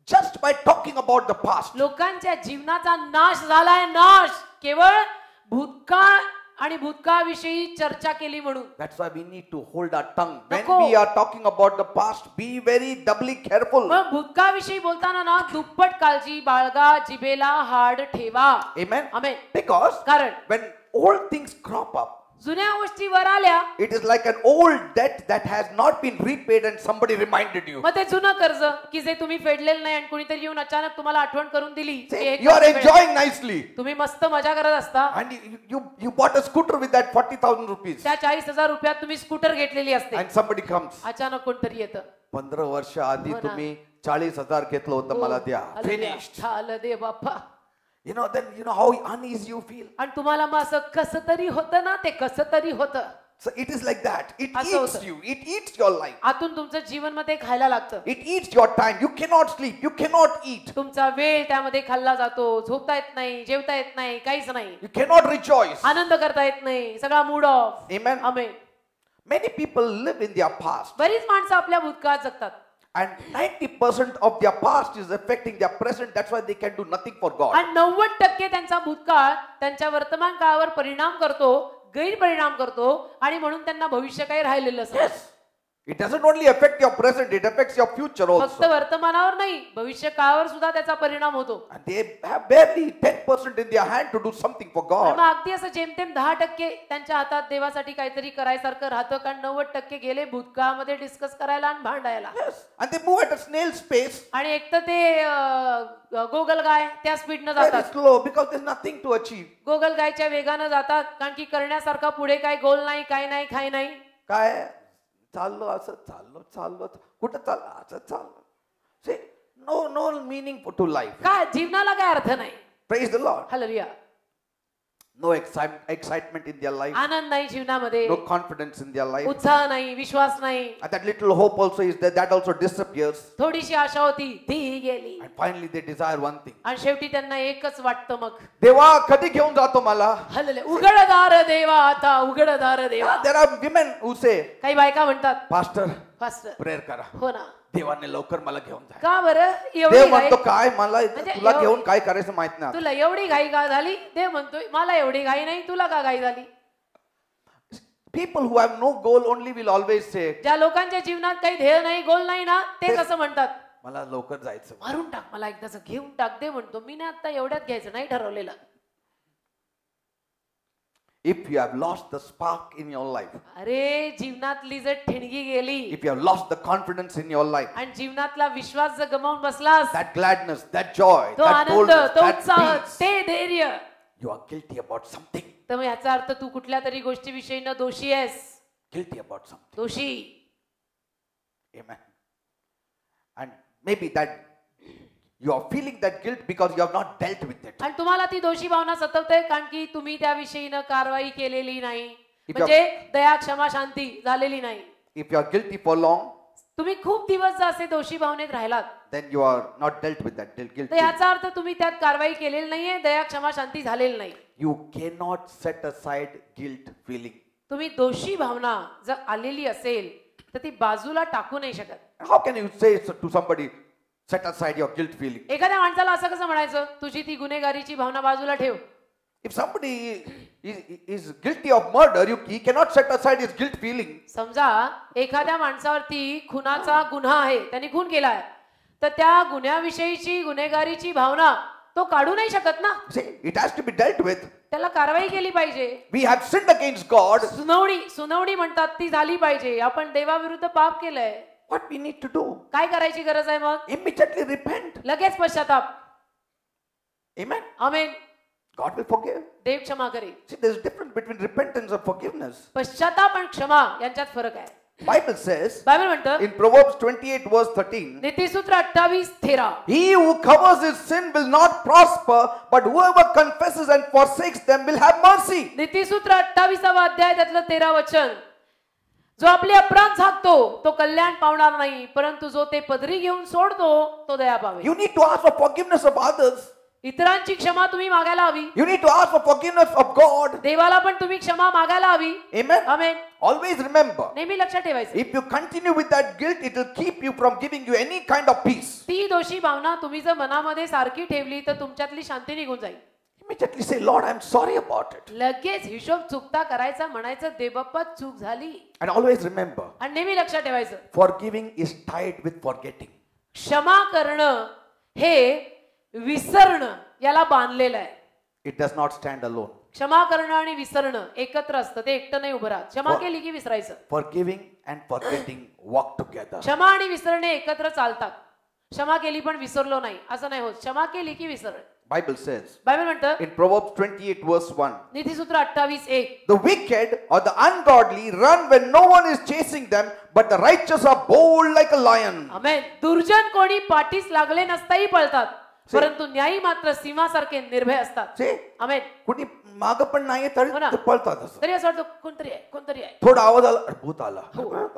just by talking about the past. लोकांच्या जीवनाचा नाश झालाय, नाश केवळ भूतकाळ आणि भूतकाळाविषयी चर्चा केली म्हणून. That's why we need to hold our tongue. When नको. we are talking about the past, be very doubly careful. मग भूतकाळाविषयी बोलताना ना दुप्पट काळजी बाळगा, जिभेला हाड ठेवा. Amen. आमेन. Because कारण when old things crop up, जुन्या गोष्टी वर आल्या, it is like an old debt that has not been repaid and somebody reminded you. मग ते जुनं कर्ज की जे तुम्ही फेडलेलं नाही आणि कोणीतरी येऊन अचानक तुम्हाला आठवण करून दिली की See, हे you are कर्ज फेड. enjoying nicely तुम्ही मस्त मजा करत असता and you bought a scooter with that 40,000 rupees त्या 40,000 रुपयात तुम्ही स्कूटर घेतलेली असते, and somebody comes. अचानक कोणतरी येतं, 15 वर्ष आधी हो ना. तुम्ही 40,000 घेतलं होतं, मला द्या. Finished. झालं दे बाप्पा. Then you know how uneasy you feel. आणि तुम्हाला मग असं कसं तरी होतं ना, ते कसं तरी होतं. So it is like that. It असं eats होतं. you. It eats your life. आतून तुमचं जीवन मध्ये खायला लागतं. It eats your time. You cannot sleep. You cannot eat. तुमचा वेळ त्यामध्ये खाल्ला जातो, झोपता येत नाही, जेवता येत नाही, काहीच नाही, You cannot rejoice. आनंद करता येत नाही, सगळा mood off. Amen. Amen. Many people live in their past. बरीच माणसं आपल्या भूतकाळात जगतात And 90% of their past is affecting their present. That's why they can do nothing for God. आणि 90% त्यांचा भूतकाळ त्यांच्या वर्तमान काळावर परिणाम करतो, गैरपरिणाम करतो आणि म्हणून त्यांना भविष्य काही राहिलेलं असतं. It doesn't only affect your present, it affects your future फक्त also. वर्तमानावर नाही, भविष्य काळावर सुद्धा त्याचा परिणाम होतो. And they have barely 10% in their hand to do something for आणि God. मग अगदी असं जेमतेम 10% त्यांच्या हातात देवासाठी काहीतरी करायसारखं राहतं, कारण 90% गेले भूतकाळामध्ये डिस्कस करायला आणि भांडायला. And they move at a snail's pace. आणि एक तर ते गोगल गाय त्या स्पीडनं Very जातात, slow because there's nothing to achieve. गोगल गायच्या वेगानं जातात, कारण की करण्यासारखा पुढे काय गोल नाही, काय नाही, काय नाही. काय चाललो असं चाललो कुठं चाललं असं चाललो. See, no meaning to life. काय जीवनाला काय अर्थ नाही. Praise the Lord. Hallelujah. No excitement in their life. आनंद नाही जीवनामध्ये, No confidence in their life. उत्साह नाही, विश्वास नाही. And that little hope also is there. That also disappears. थोडीशी आशा होती, ती गेली. And finally they desire one thing. आणि शेवटी त्यांना एकच वाटतं मग, देवा कधी घेऊन जातो मला? हालेलुया. उघडदार देवा आता, उघडदार देवा. There are women who say, काही बायका म्हणतात, Pastor, फास्ट prayer करा. हो ना. देवाने लवकर मला घेऊन जा. का बरं एवढी देव घाई? म्हणतो काय मला म्हणजे तुला एवढी- घेऊन काय करायचं माहित नाही. तुला एवढी घाई का झाली? देव म्हणतोय मला एवढी घाई नाही, तुला का घाई झाली? People who have no goal only will always say, ज्या लोकांच्या जीवनात काही ध्येय नाही, गोल नाही ना, ते कसं म्हणतात? मला लवकर जायचं. मारून टाक, मला एकदाच घेऊन टाक. दे म्हणतो मी नाही आता एवढ्यात घ्यायचं नाही ठरवलेलं. If you have lost the spark in your life, अरे जीवनातली जर ठिणगी गेली if you have lost the confidence in your life, आणि जीवनातला विश्वास जर गमावून बसलास, that gladness, that joy, तो that आनंद, boldness, तो that उत्साह, peace, ते धैर्य, you are guilty about something. तर मग याचा अर्थ तू कुठल्या तरी गोष्टीविषयी न दोषी आहेस, Guilty about something. दोषी. Amen. And maybe that you are feeling that guilt because you have not dealt with it. आणि तुम्हाला ती दोषी भावना सतवते कारण की तुम्ही त्याविषयी न कारवाई केलेली नाही, If म्हणजे दया, क्षमा, शांती झालेली नाही. If you are guilty for long, तुम्ही खूप दिवस जर असे दोषी भावनेत राहिलात, then you are not dealt with that guilt. तर याचा अर्थ तुम्ही त्यात कारवाई केलेली नाहीये, दया, क्षमा, शांती झालेली नाही. You cannot set aside guilt feeling. तुम्ही दोषी भावना जर आलेली असेल तर ती बाजूला टाकू नाही शकत. How can you say to somebody, set aside your guilt feeling? एखाद्या माणसाला असं कसं म्हणायचं, तुझी ती गुन्हेगारीची भावना बाजूला ठेव. If somebody is guilty of murder, he cannot set aside his guilt feeling. समजा एखाद्या माणसावरती खुनाचा गुन्हा आहे, त्यांनी खून केलाय, तर त्या गुन्ह्याविषयीची गुन्हेगारीची भावना तो काढू नाही शकत ना. See, it has to be dealt with. त्याला कारवाई केली पाहिजे. We have sinned against God. सुनावणी म्हणतात ती झाली पाहिजे. आपण देवाविरुद्ध पाप केलंय. What we need to do? काय करायची गरज आहे मग? Immediately repent. लगेच पश्चाताप. Amen. Amen. God will forgive. देव क्षमा करेल. See, there's a difference between repentance and forgiveness. पश्चाताप आणि क्षमा यांच्यात फरक आहे. Bible says बायबल म्हणतं in Proverbs 28 verse 13, नीतिसूत्र 28:13, he who covers his sin will not prosper, but whoever confesses and forsakes them will have mercy. नीतिसूत्र 28वा अध्याय त्यातलं 13 वचन, जो आपले अपराध झाकतो तो कल्याण पावणार नाही, परंतु जो ते पदरी घेऊन सोडतो तो दया पावे. You need to ask for forgiveness of others. इतरांची क्षमा तुम्ही मागायला हवी. You need to ask for forgiveness of God. देवाला पण तुम्ही क्षमा मागायला हवी. Amen. आमेन. Always remember, नेहमी लक्षात ठेवायचं, if you continue with that guilt, it will keep you from giving you any kind of peace. ती दोषी भावना तुम्ही जर मनामध्ये सारखी ठेवली तर तुमच्यातली शांती निघून जाईल. Immediately say, Lord, I'm sorry about it. लगेच हिशोब चुकता करायचा, म्हणायचं देवबाप्पा चूक झाली. And always remember, आणि नेहमी लक्षात ठेवायचं, forgiving is tied with forgetting. क्षमा करणं हे विसरणं याला बांधलेलं आहे. it does not stand alone. क्षमा करणं आणि विसरणं एकत्र असतं, ते एकटं नाही उभं राहत. क्षमा केली की विसरायचं. Forgiving and forgetting walk together. क्षमा आणि विसरणे एकत्र चालतात. क्षमा केली पण विसरलो नाही असं नाही होत. क्षमा केली की विसर. Bible says बायबल म्हणतं in Proverbs 28 verse 1. नीतिसूत्र 28:1. The wicked or the ungodly run when no one is chasing them, but the righteous are bold like a lion. आमेन. दुर्जन कोणी पाठीस लागले नसताही पळतात, परंतु न्यायी मात्र सिंहासारखे निर्भय असतात. आमेन. कुणी माग पण नाही तरी ते पळतात असं. तरी असं वाटतं कोणतरी आहे. थोडा आवाज आला, भूत आला.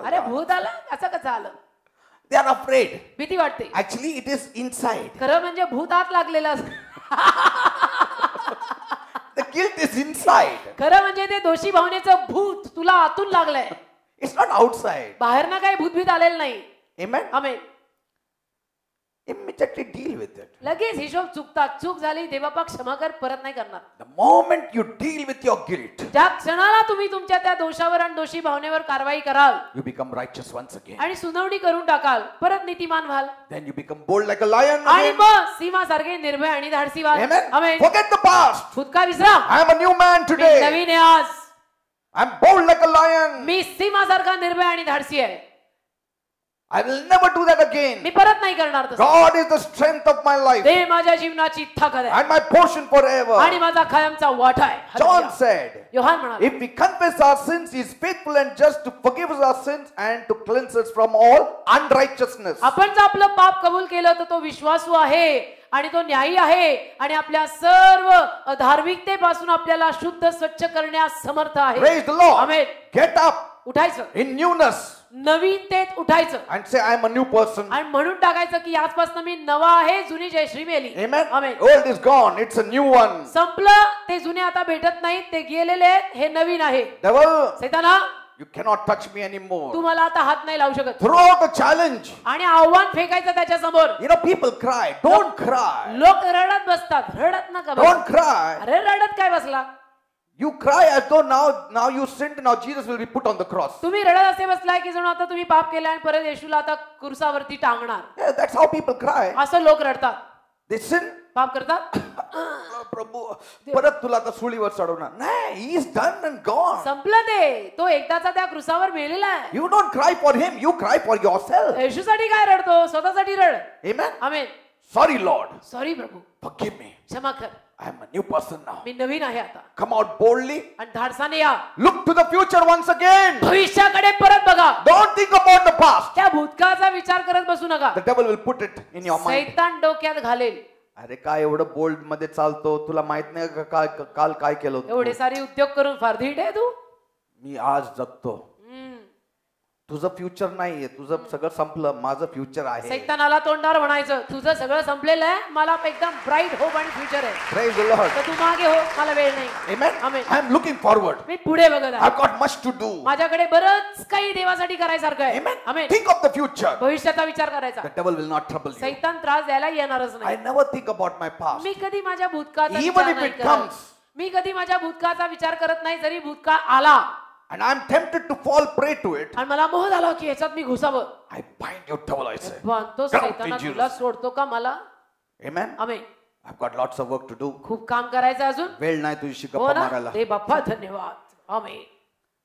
अरे भूत आला असं कसं आलं? They are afraid. भीती वाटते. Actually it is inside. खरं म्हणजे भूत आत लागलेलं असतं. The guilt is inside. खरं म्हणजे ते दोषी भावनेचं भूत तुला आतून लागलंय. It's not outside. बाहेर ना काही भूतभीत आलेलं नाही. Amen. Amen. Immediately deal with it. लगेच हिशोब चुकतात. चूक झाली देवापा क्षमा कर, परत नाही करणार. The moment you deal with your guilt, ज्या क्षणाला तुम्ही तुमच्या त्या दोषावर आणि दोषी भावनेवर कारवाई कराल, you become righteous once again. आणि सुनावणी करून टाकाल, परत नीतिमान व्हाल. Then you become bold like a lion आणि again. मग सिंहासारखे निर्भय आणि धाडसी व्हाल. Amen. Amen. Forget the past. भूतकाळ विसरा. I am a new man me today. नवीन आहे आज. I am bold like a lion. मी सिंहासारखा निर्भय आणि धाडसी आहे. I will never do that again. मी परत नाही करणार तसं. God is the strength of my life ते माझ्या जीवनाची ताकद आहे and my portion forever. आणि माझा कायमचा वाटा आहे. John said, योहान म्हणाला, if we confess our sins, he is faithful and just to forgive us our sins and to cleanse us from all unrighteousness. आपण जर आपलं पाप कबूल केलं तर तो विश्वासू आहे आणि तो न्यायी आहे आणि आपल्या सर्व अधार्मिकतेपासून आपल्याला शुद्ध स्वच्छ करण्यास समर्थ आहे. Praise the Lord. Amen. Get up उठायचं, in newness नवीनतेत उठायचं and say, I am a new person. आणि म्हणून टाकायचं की आजपासून मी नवा आहे, जुनी जयश्री मेली. Amen. Amen. Old is gone. It's a new one. संपलं, ते जुने आता भेटत नाहीत, ते गेलेले आहेत, हे नवीन आहे. Devil, सैताना, you cannot touch me anymore. तू मला आता हात नाही लावू शकत. Throw out the challenge. आणि आव्हान फेकायचं त्याच्या समोर. You know, people cry. Don't cry. लोक रडत बसतात. रडत नका बस. Don't cry. अरे रडत काय बसला? You cry as though now you sinned. Now Jesus will be put on the cross. तुम्ही रडत असे बसलाय की जणू आता तुम्ही पाप केले आणि परत येशूला आता क्रूसावरती टांगणार. Yeah, that's how people cry. असं लोक रडतात. They sin. पाप करतात. प्रभू परत तुला आता सुळीवर चढवणार नाही. He is done and gone. संपलं ते. तो एकदाचा त्या क्रूसावर मेलेला आहे. You don't cry for him. You cry for yourself. येशूसाठी काय रडतो? स्वतःसाठी रड. Amen. आमेन. Sorry, Lord. सॉरी प्रभू, Forgive me. क्षमा कर. I am a new person now. मी नवीन आहे आता. Come out boldly. आणि धाडसाने या. Look to the future once again. भविष्याकडे परत बघा. Don't think about the past. त्या भूतकाळाचा विचार करत बसू नका. The devil will put it in your mind. सैतान डोक्यात घालेल. अरे काय एवढं बोल्ड मध्ये चालतो, तुला माहित नाही का काल काय केलं होतं? एवढे सारे उद्योग करून फार धीट आहे तू. मी आज जगतो. तुझं फ्युचर नाहीये, तुझं सगळं संपलं, माझं फ्युचर आहे. सैतानाला तोंडावर म्हणायचं, तुझं सगळं संपलेलं आहे, मला एकदम ब्राईट होप आणि फ्युचर आहे. Praise the Lord. तर तू मागे हो, मला वेळ नाही. Amen. Amen. I am looking forward. मी पुढे बघत आहे. I've got much to do. माझ्याकडे बरंच काही देवासाठी करायसारखं आहे. Amen. Amen. Think of the future. भविष्याचा विचार करायचा. The devil will not trouble you. सैतान त्रास द्यायला येणारच I नाही. never think about my past. मी कधी माझ्या भूतकाळाचा Even विचार if नाही it करत. comes. मी कधी माझ्या भूतकाळाचा विचार करत नाही, जरी भूतकाळ आला And I am tempted to fall prey to it. आणि मला मोह झाला की ह्याच्यात मी घुसावं. I bind your devil, I say. तो Come सैताना in Jesus. तुला सोडतो का मला? Amen. Amen. I've got lots of work to do. खूप काम करायचं अजून. वेळ नाही तुझ्याशी हो गप्पा ना? मारायला. ते बाप्पा धन्यवाद. आमेन.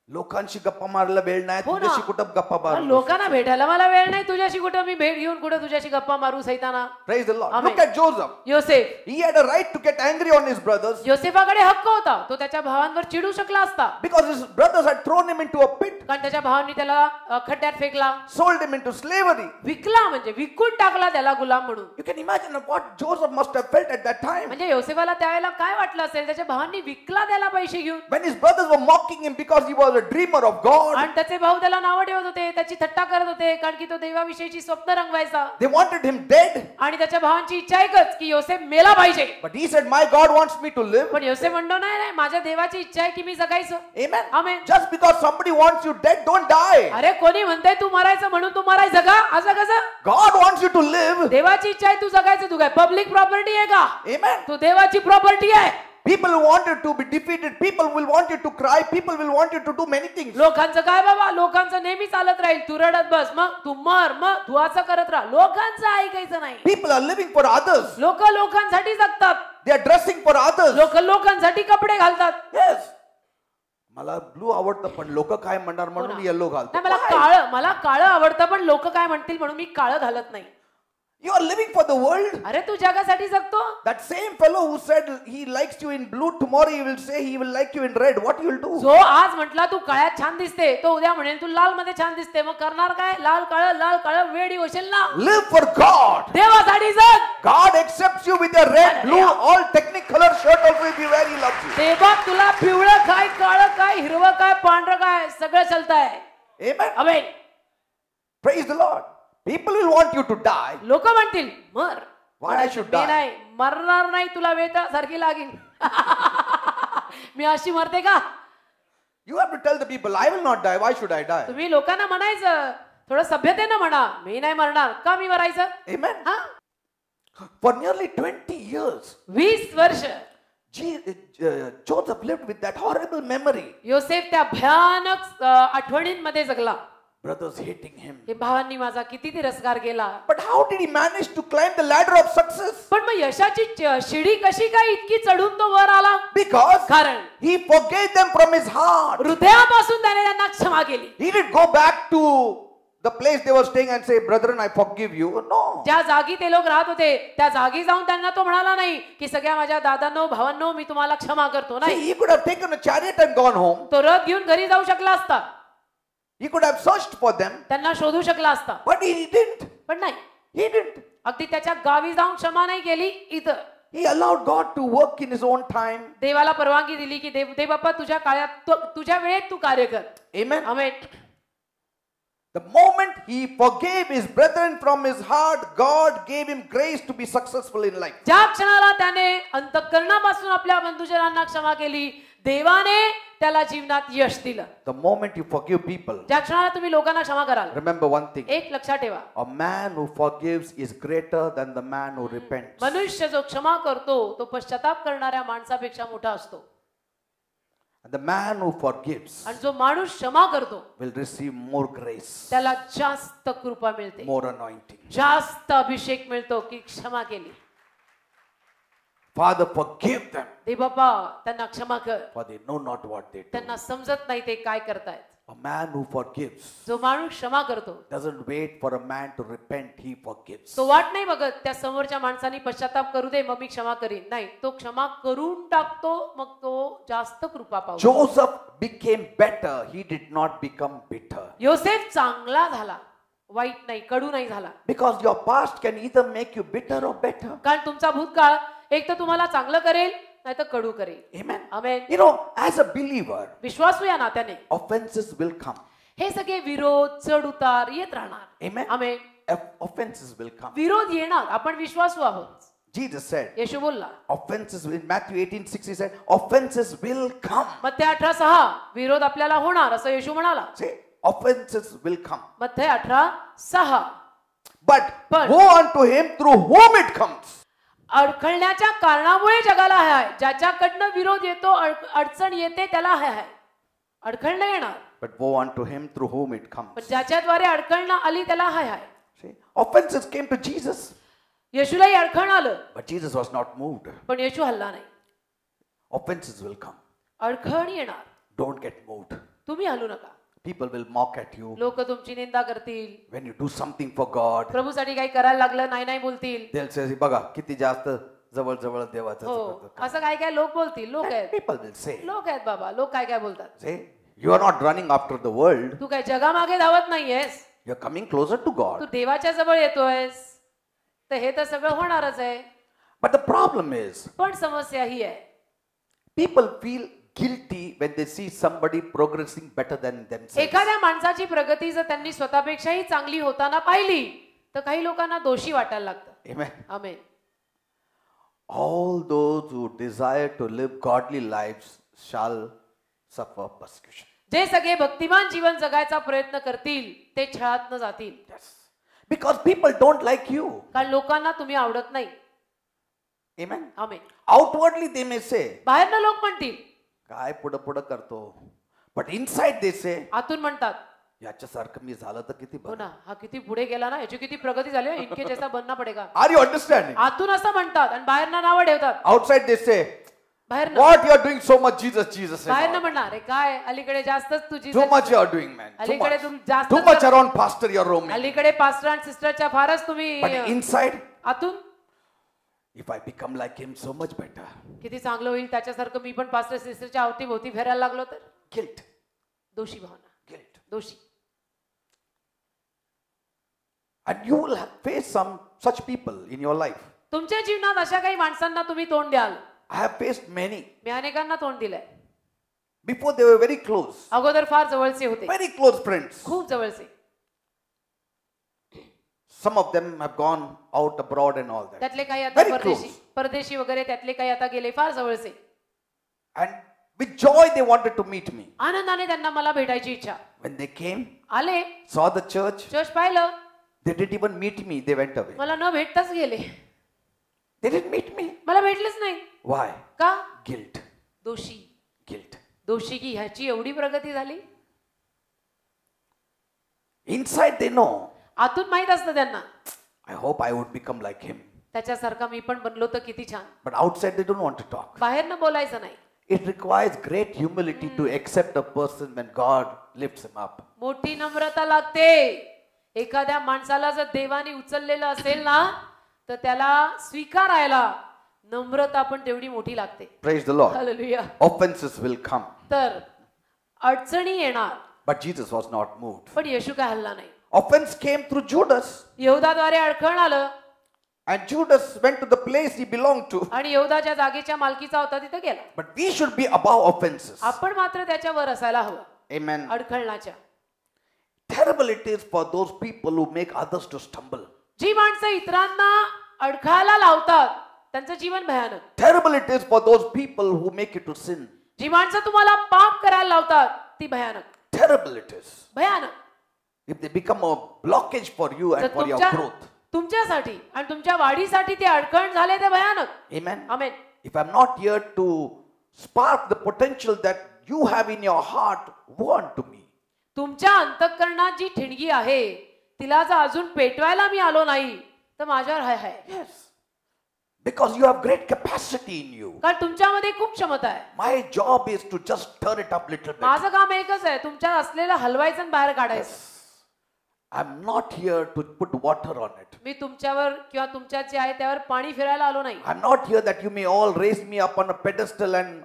लोकांशी गप्पा मारायला वेळ नाही, हो ना. तुझ्याशी कुठं गप्पा मारू? लोकांना भेटायला मला वेळ नाही, तुझ्याशी कुठं मी भेट घेऊन कुठं तुझ्याशी गप्पा मारू? सैताना. Praise the Lord. Amen. Look at Joseph. योसेफ. He had a right to get angry on his brothers योसेफाकडे हक्क होता, तो त्याच्या भावांवर चिडू शकला असता, because his brothers had thrown him into a pit, कारण त्याच्या भावांनी त्याला खड्ड्यात फेकला, sold him into slavery. विकला, म्हणजे विकून टाकला त्याला गुलाम म्हणून. You can imagine what Joseph must have felt at that time. म्हणजे योसेफाला त्यावेळेला काय वाटलं असेल? त्याच्या भावांनी विकला त्याला पैसे घेऊन, When his brothers were mocking him because he was a dreamer of God. आणि त्याचे भाऊ त्याला नावं ठेवत होते, त्याची थट्टा करत होते, कारण की तो देवाविषयीची स्वप्न रंगवायचा. They wanted him dead. आणि त्याच्या भावांची इच्छा एकच की योसेफ मेला पाहिजे. But he said, my God wants me to live. पण योसेफ म्हणतो, नाही नाही, माझ्या देवाची इच्छा आहे की मी जगायचं. Amen. Amen. Just because somebody wants you dead, don't die. अरे कोणी म्हणते तू मरायचं म्हणून तू मराय जगा, असं कसं? God wants you to live. देवाची इच्छा आहे तू जगायचं. तू काय पब्लिक प्रॉपर्टी आहे का? Amen. तू देवाची प्रॉपर्टी आहे. People want you to be defeated. People will want you to cry. People will want you to do many things. लोकांचं काय बाबा, लोकांचं नेहमी चालत राहील, तू रडत बस, मग तू मर, मग तू असं करत राहा. लोकांचं ऐकायचं नाही. People are living for others. लोक लोकांसाठी जगतात. They are dressing for others. लोक लोकांसाठी कपडे घालतात. Yes. मला ब्लू आवडतं पण लोक काय म्हणणार म्हणून मी येलो घालतो. मला काळं आवडतं पण लोक काय म्हणतील म्हणून मी काळं घालत नाही. You are living for the world. अरे तू जगासाठी जगतो. That same fellow who said he likes you in blue, tomorrow he will say he will like you in red. What you will do? जो आज म्हटला तू काळ्यात छान दिसते, तो उद्या म्हणेल तू लाल मध्ये छान दिसते. मग करणार काय? लाल काळं वेडी होशील ना. Live for God. देवासाठी जग. God accepts you with your red, blue, all technicolor shirt also if you wear, he loves you. देवा तुला पिवळं काय, काळं काय, हिरवं काय, पांढरं काय, सगळं चलतंय. Amen. Amen. Praise the Lord. People will want you to die. लोक म्हणतील मर. Why I should die? नाही मरणार नाही, तुला वेळ सारखी लागेल. मी अशी मरते का? You have to tell the people, I will not die. Why should I die? तुम्ही लोकांना म्हणायचं, थोडं सभ्यतेनं म्हणा, मी नाही मरणार. का मी मरायचं? Amen. For nearly 20 years, 20 वर्ष Joseph lived with that horrible memory. योसेफ त्या भयानक आठवणींमध्ये जगला. Brothers hating him. हे भावांनी माझा किती तिरस्कार केला. But how did he manage to climb the ladder of success? पण मग यशाची शिडी कशी काय इतकी चढून तो वर आला? Because कारण he forgave them from his heart. हृदयापासून त्याने त्यांना क्षमा केली. He didn't go back to the place they were staying and say, brethren, I forgive you. No. ज्या जागी ते लोक राहत होते त्या जागी जाऊन त्यांना तो म्हणाला नाही की सगळ्या माझ्या दादांनो भावांनो मी तुम्हाला क्षमा करतो. नाही. He could have taken a chariot and gone home. तो रथ घेऊन घरी जाऊ शकला असता. He could have searched for them. त्यांना शोधू शकला असता. But he didn't. पण नाही. He didn't. अगदी त्याच्या गावी जाऊन क्षमा नाही केली. इथं He allowed God to work in his own time. देवाला परवानगी दिली की देव बाप्पा तुझ्या काळात तुझ्या वेळेत तू कार्य कर. Amen. Amen. The moment he forgave his brethren from his heart, God gave him grace to be successful in life. ज्या क्षणाला त्याने अंतःकरणापासून आपल्या बंधुजनांना क्षमा केली, देवाने त्याला जीवनात यश दिलं. The moment you forgive people, ज्या क्षणाला तुम्ही लोकांना क्षमा कराल, remember one thing. एक लक्षात ठेवा, A man who forgives is greater than the man who repents. मनुष्य जो क्षमा करतो तो पश्चाताप करणाऱ्या माणसापेक्षा मोठा असतो. And the man who forgives आणि जो माणूस क्षमा करतो will receive more grace, त्याला जास्त कृपा मिळते, more anointing. जास्त अभिषेक मिळतो की क्षमा केली. Father, forgive them, दे बाबा त्यांना क्षमा कर, for they know not what they do. त्यांना समजत नाही ते काय करतायत. A man who forgives जो माणूस क्षमा करतो doesn't wait for a man to repent, he forgives. तो वाट नाही बघत त्या समोरच्या माणसाने पश्चाताप करू दे मग मी क्षमा करीन. नाही, तो क्षमा करून टाकतो, मग तो जास्त कृपा पावतो. Joseph became better, he did not become bitter. योसेफ चांगला झाला, वाईट नाही, कडू नाही झाला. Because your past can either make you bitter or better. कारण तुमचा भूतकाळ एक तर तुम्हाला चांगलं करेल नाही तर कडू करेल. Amen. Amen. You know, as a believer, विश्वासू या नात्याने offenses will come. हे सगळे विरोध चढ उतार येत राहणार. Amen. Amen. Offenses will come. विरोध येणार, आपण विश्वासू आहोत. Jesus said, येशू बोलला, offenses in Matthew 18:6 he said, offenses will come. मत्थय 18:6 विरोध आपल्याला होणार असं येशू म्हणाला. Say, offenses will come. मत्थय 18:6 But woe unto him through whom it comes. अडखळण्याच्या कारणामुळे जगाला आहे. ज्याच्याकडनं विरोध येतो, अडचण येते त्याला आहे. अडखळणं येणार. But woe unto him through whom it comes. पण ज्याच्याद्वारे अडखळणं आली त्याला आहे. See, offenses came to Jesus. येशूलाही अडखळणं आलं. But Jesus was not moved. पण येशू हलला नाही. Offenses will come. अडखळण येणार. Don't get moved. तुम्ही हलू नका. People will mock at you. लोक तुमची निंदा करतील. When you do something for God, प्रभूसाठी काही करायला लागलं नाही नाही बोलतील. they'll say, बघा किती जास्त जवळ जवळ देवाचं हो, करतो. असं काय काय लोक बोलतील. लोक आहेत. People will say, लोक आहेत बाबा. लोक काय काय बोलतात. say, you are not running after the world. तू काय जगामागे धावत नाहीयेस. You are coming closer to God. तू देवाच्या जवळ येतोयस. तर हे तर सगळं होणारच आहे. But the problem is, पण समस्या ही आहे, people feel guilty when they see somebody progressing better than themselves. एखाद्या माणसाची प्रगती जर त्यांनी स्वतःपेक्षाही चांगली होताना पाहिली तर काही लोकांना दोषी वाटायला लागतं. Amen. Amen. All those who desire to live godly lives shall suffer persecution. जे सगळे भक्तिमान जीवन जगायचा प्रयत्न करतील ते छळातनं जातील. Yes. Because people don't like you. कारण लोकांना तुम्ही आवडत नाही. Amen. Amen. Outwardly they may say, बाहेरनं लोक म्हणतील, काय पुढं पुढं करतो. But inside they say, आतून म्हणतात, याच्यासारखं मी झालं तर किती हो बरं. ना, हा किती पुढे गेला ना, याची किती प्रगती झाली, इनके जैसा बनना पडेगा. Are you understanding? आतून असं म्हणतात आणि बाहेरनं नावं ठेवतात. Outside they say, बाहेरनं what you are doing so much Jesus, Jesus. and बाहेरनं all. म्हणणार, अरे काय अलीकडे जास्तच तुझी Too much you are doing, man. Too अलीकडे much. तुम जास्त Too much around pastor you are roaming. अलीकडे पास्टर आणि सिस्टरच्या फारच तुम्ही But inside, आतून if I become like him, so much better. किती चांगलं होईल त्याच्यासारखं मी पण पास्टर सिस्टरच्या अवतीभोवती फिरायला लागलो तर. Guilt. दोषी भावना, Guilt. दोषी. And you will face some such people in your life. तुमच्या जीवनात अशा काही माणसांना तुम्ही तोंड द्याल. I have faced many. मी अनेकांना तोंड दिलंय. Before they were very close. अगोदर फार जवळचे होते, Very close friends. खूप जवळचे. Some of them have gone out abroad and all that. त्यातले काही आता Very परदेशी close. परदेशी वगैरे त्यातले काही आता गेले, फार जवळचे. And with joy they wanted to meet me. आनंदाने त्यांना मला भेटायची इच्छा. When they came, आले, saw the church, चर्च पाहिलं, they didn't even meet me. They went away. मला न भेटताच गेले. They didn't meet me. मला भेटलेच नाही. Why? का? Guilt. दोषी. Guilt. दोषी की ह्याची एवढी प्रगती झाली. Inside they know. आतून माहित असतं त्यांना, I hope I would become like him. त्याच्यासारखा मी पण बनलो तर किती छान. But outside they don't want to talk. बाहेरनं बोलायचं नाही. It requires great humility to accept a person when God lifts him up. मोठी नम्रता लागते. एखाद्या माणसाला जर देवाने उचललेलं असेल ना, तर त्याला स्वीकारायला नम्रता पण तेवढी मोठी लागते. Praise the Lord. Hallelujah. Offenses will come. तर अडचणी येणार, But Jesus was not moved. पण येशू काय हलला नाही. Offense came through Judas. यहूदाद्वारे अडखळ आलं And Judas went to the place he belonged to. आणि यहूदाच्या जागेच्या मालकीचा होता तिथे गेला. But we should be above offenses. आपण मात्र त्याच्यावर असायला हवं. Amen. अडखळण्याच्या. Terrible it is for those people who make others to stumble. जी माणसं इतरांना अडखळायला लावतात त्यांचं जीवन भयानक. Terrible it is for those people who make you to sin. जी माणसं तुम्हाला पाप करायला लावतात ती भयानक. Terrible it is. भयानक. If they become a blockage for you and जर for your growth. तुमच्यासाठी आणि तुमच्या वाढीसाठी ते अडखळ झाले ते भयानक. Amen. Amen. If I'm not here to spark the potential that you have in your heart, woe unto me. तुमच्या अंतःकरणात जी ठिणगी आहे तिला जर अजून पेटवायला मी आलो नाही तर माझ्यावर हाय हाय. Yes. Because you have great capacity in you. कारण तुमच्यामध्ये खूप क्षमता आहे. My job is to just turn it up little bit. माझं काम एकच आहे, तुमच्यात असलेलं हलवायचं आणि बाहेर काढायचं. I'm not here to put water on it. मी तुमच्यावर किंवा तुमच्यात जे आहे त्यावर पाणी फिरायला आलो नाही. I'm not here that you may all raise me up on a pedestal and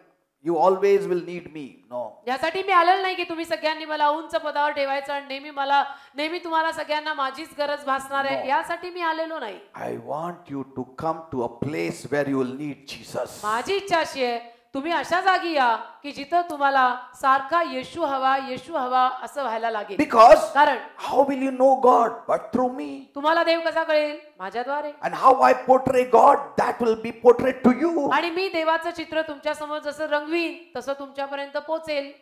you always will need me. No. यासाठी मी आलेलो नाही की तुम्ही सगळ्यांनी मला उंच पदावर ठेवायचं आणि नेहमी तुम्हाला सगळ्यांना माझीच गरज भासणार आहे. No. यासाठी मी आलेलो नाही. I want you to come to a place where you will need Jesus. माझी इच्छा अशी आहे तुम्ही अशा जागी या की जिथं तुम्हाला सारखा येशू हवा असं व्हायला लागेल. Because कारण how will you know God but through me? तुम्हाला देव कसा कळेल? माझ्याद्वारे. And how I portray God, that will be portrayed to you. आणि मी देवाचं चित्र तुमच्या समोर जसं रंगवीन तसं तुमच्यापर्यंत पोहोचेल.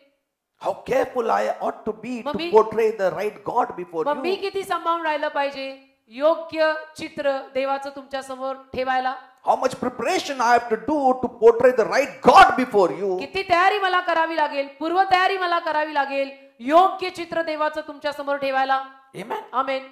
How careful I ought to be to Mummy. portray the right God before मग मी you. किती सांभाळून राहिलं पाहिजे योग्य चित्र देवाचं तुमच्या समोर ठेवायला. How much preparation I have to do to portray the right God before you. किती तयारी मला करावी लागेल, पूर्व तयारी मला करावी लागेल योग्य चित्र देवाचं तुमच्या समोर ठेवायला. Amen. Amen.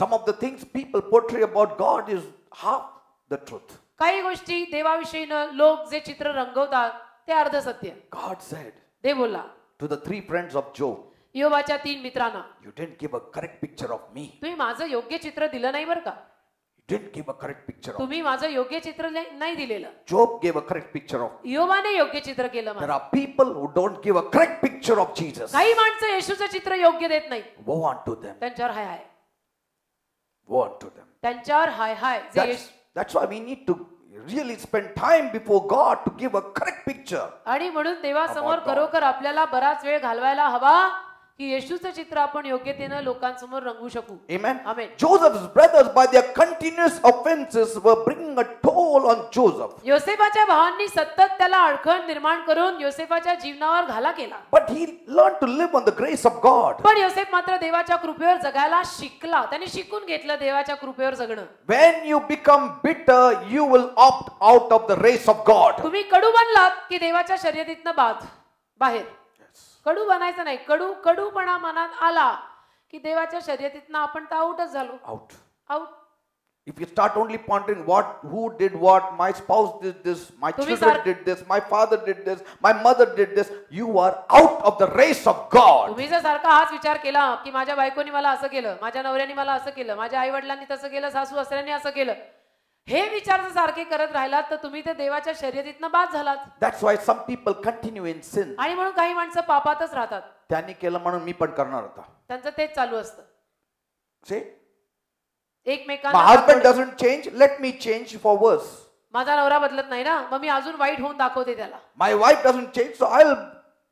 Some of the things people portray about God is half the truth. काही गोष्टी देवाविषयीनं लोक जे चित्र रंगवतात ते अर्ध सत्य. God said देव बोलला to the 3 friends of Job, योबाच्या 3 मित्रांना, you didn't give a correct picture of me. तुम्ही माझं योग्य चित्र दिलं नाही बरं का. You didn't give a correct picture of me. तुम्ही माझं योग्य चित्र नाही दिलेलं. Job gave a correct picture of me. योबाने योग्य चित्र केलं. There are people who don't give a correct picture of Jesus. काही माणसं येशूचं चित्र योग्य देत नाही. Woe unto them. त्यांच्यावर हाय हाय. Woe unto them. त्यांच्यावर हाय हाय. That's why we need to really spend time before God to give a correct picture. आणि म्हणून देवासमोर About God. खरोखर आपल्याला बराच वेळ घालवायला हवा की येशूचं चित्र आपण योग्यतेनं लोकांसमोर रंगवू शकू. Amen. Amen. Joseph's brothers, by their continuous offenses, were bringing a toll on Joseph. योसेफाच्या भावांनी सतत त्याला अडखळ निर्माण करून योसेफाच्या जीवनावर घाला केला. But he learned to live on the grace of God. पण योसेफ मात्र देवाच्या कृपेवर जगायला शिकला. त्याने शिकून घेतलं देवाच्या कृपेवर जगणं. When you become bitter, you will opt out of the race of God. तुम्ही कडू बनलात की देवाच्या शर्यतीतनं बाहेर. कडू बनायचं नाही. कडूपणा मनात आला की देवाच्या शर्यतीतनं आपण तर आउटच झालो. Out. If you start only pondering who did what, my spouse did this, my children did this, my father did this, my mother did this, you are out of the race of God. तुम्ही जर सारखा हाच विचार केला की माझ्या बायकोनी मला असं केलं, माझ्या नवऱ्याने मला असं केलं, माझ्या आई वडिलांनी तसं केलं, सासू सासऱ्यांनी असं केलं, हे विचार जर सारखे करत राहिलात तर तुम्ही ते देवाच्या शर्यतीतनं बाद झालात. That's why some people continue in sin. आणि म्हणून काही माणसं पापातच राहतात. त्यांनी केलं म्हणून मी पण करणार होता. त्यांचं तेच चालू असतं. See? My एकमेकांना husband doesn't change, let me change for worse. माझा नवरा बदलत नाही ना, मग मी अजून वाईट होऊन दाखवते त्याला. My wife doesn't change, so I'll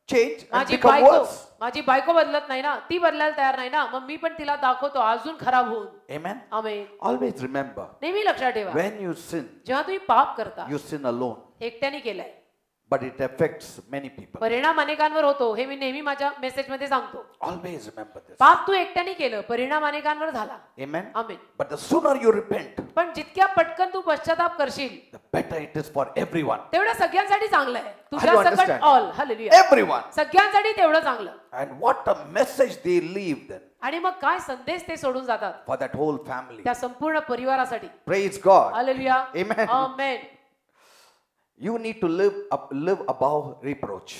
change and become worse. माझी बायको बदलत नाही ना, ती बदलायला तयार नाही ना, मग मी पण तिला दाखवतो अजून खराब होऊन. Amen. आमेन. Always remember, नेहमी लक्षात ठेवा, when you sin, जेव्हा तुम्ही पाप करता, you sin alone, एकट्याने केलाय, but it affects many people. परिणाम अनेकांवर होतो. हे मी नेहमी माझ्या मेसेज मध्ये सांगतो. Always remember this. पाप तू एकट्याने केलं, परिणाम अनेकांवर झाला. Amen. Amen. But the sooner you repent, पण जितक्या पटकन तू पश्चाताप करशील, the better it is for everyone. तेवढं सगळ्यांसाठी चांगलं आहे. you तुझ्या सकट understand? ऑल. हालेलुया. Everyone. सगळ्यांसाठी तेवढं चांगलं. And what a message they leave then आणि मग काय संदेश ते सोडून जातात for that whole family. त्या संपूर्ण परिवारासाठी. Praise God. Hallelujah. Amen. Amen. You need to live above reproach.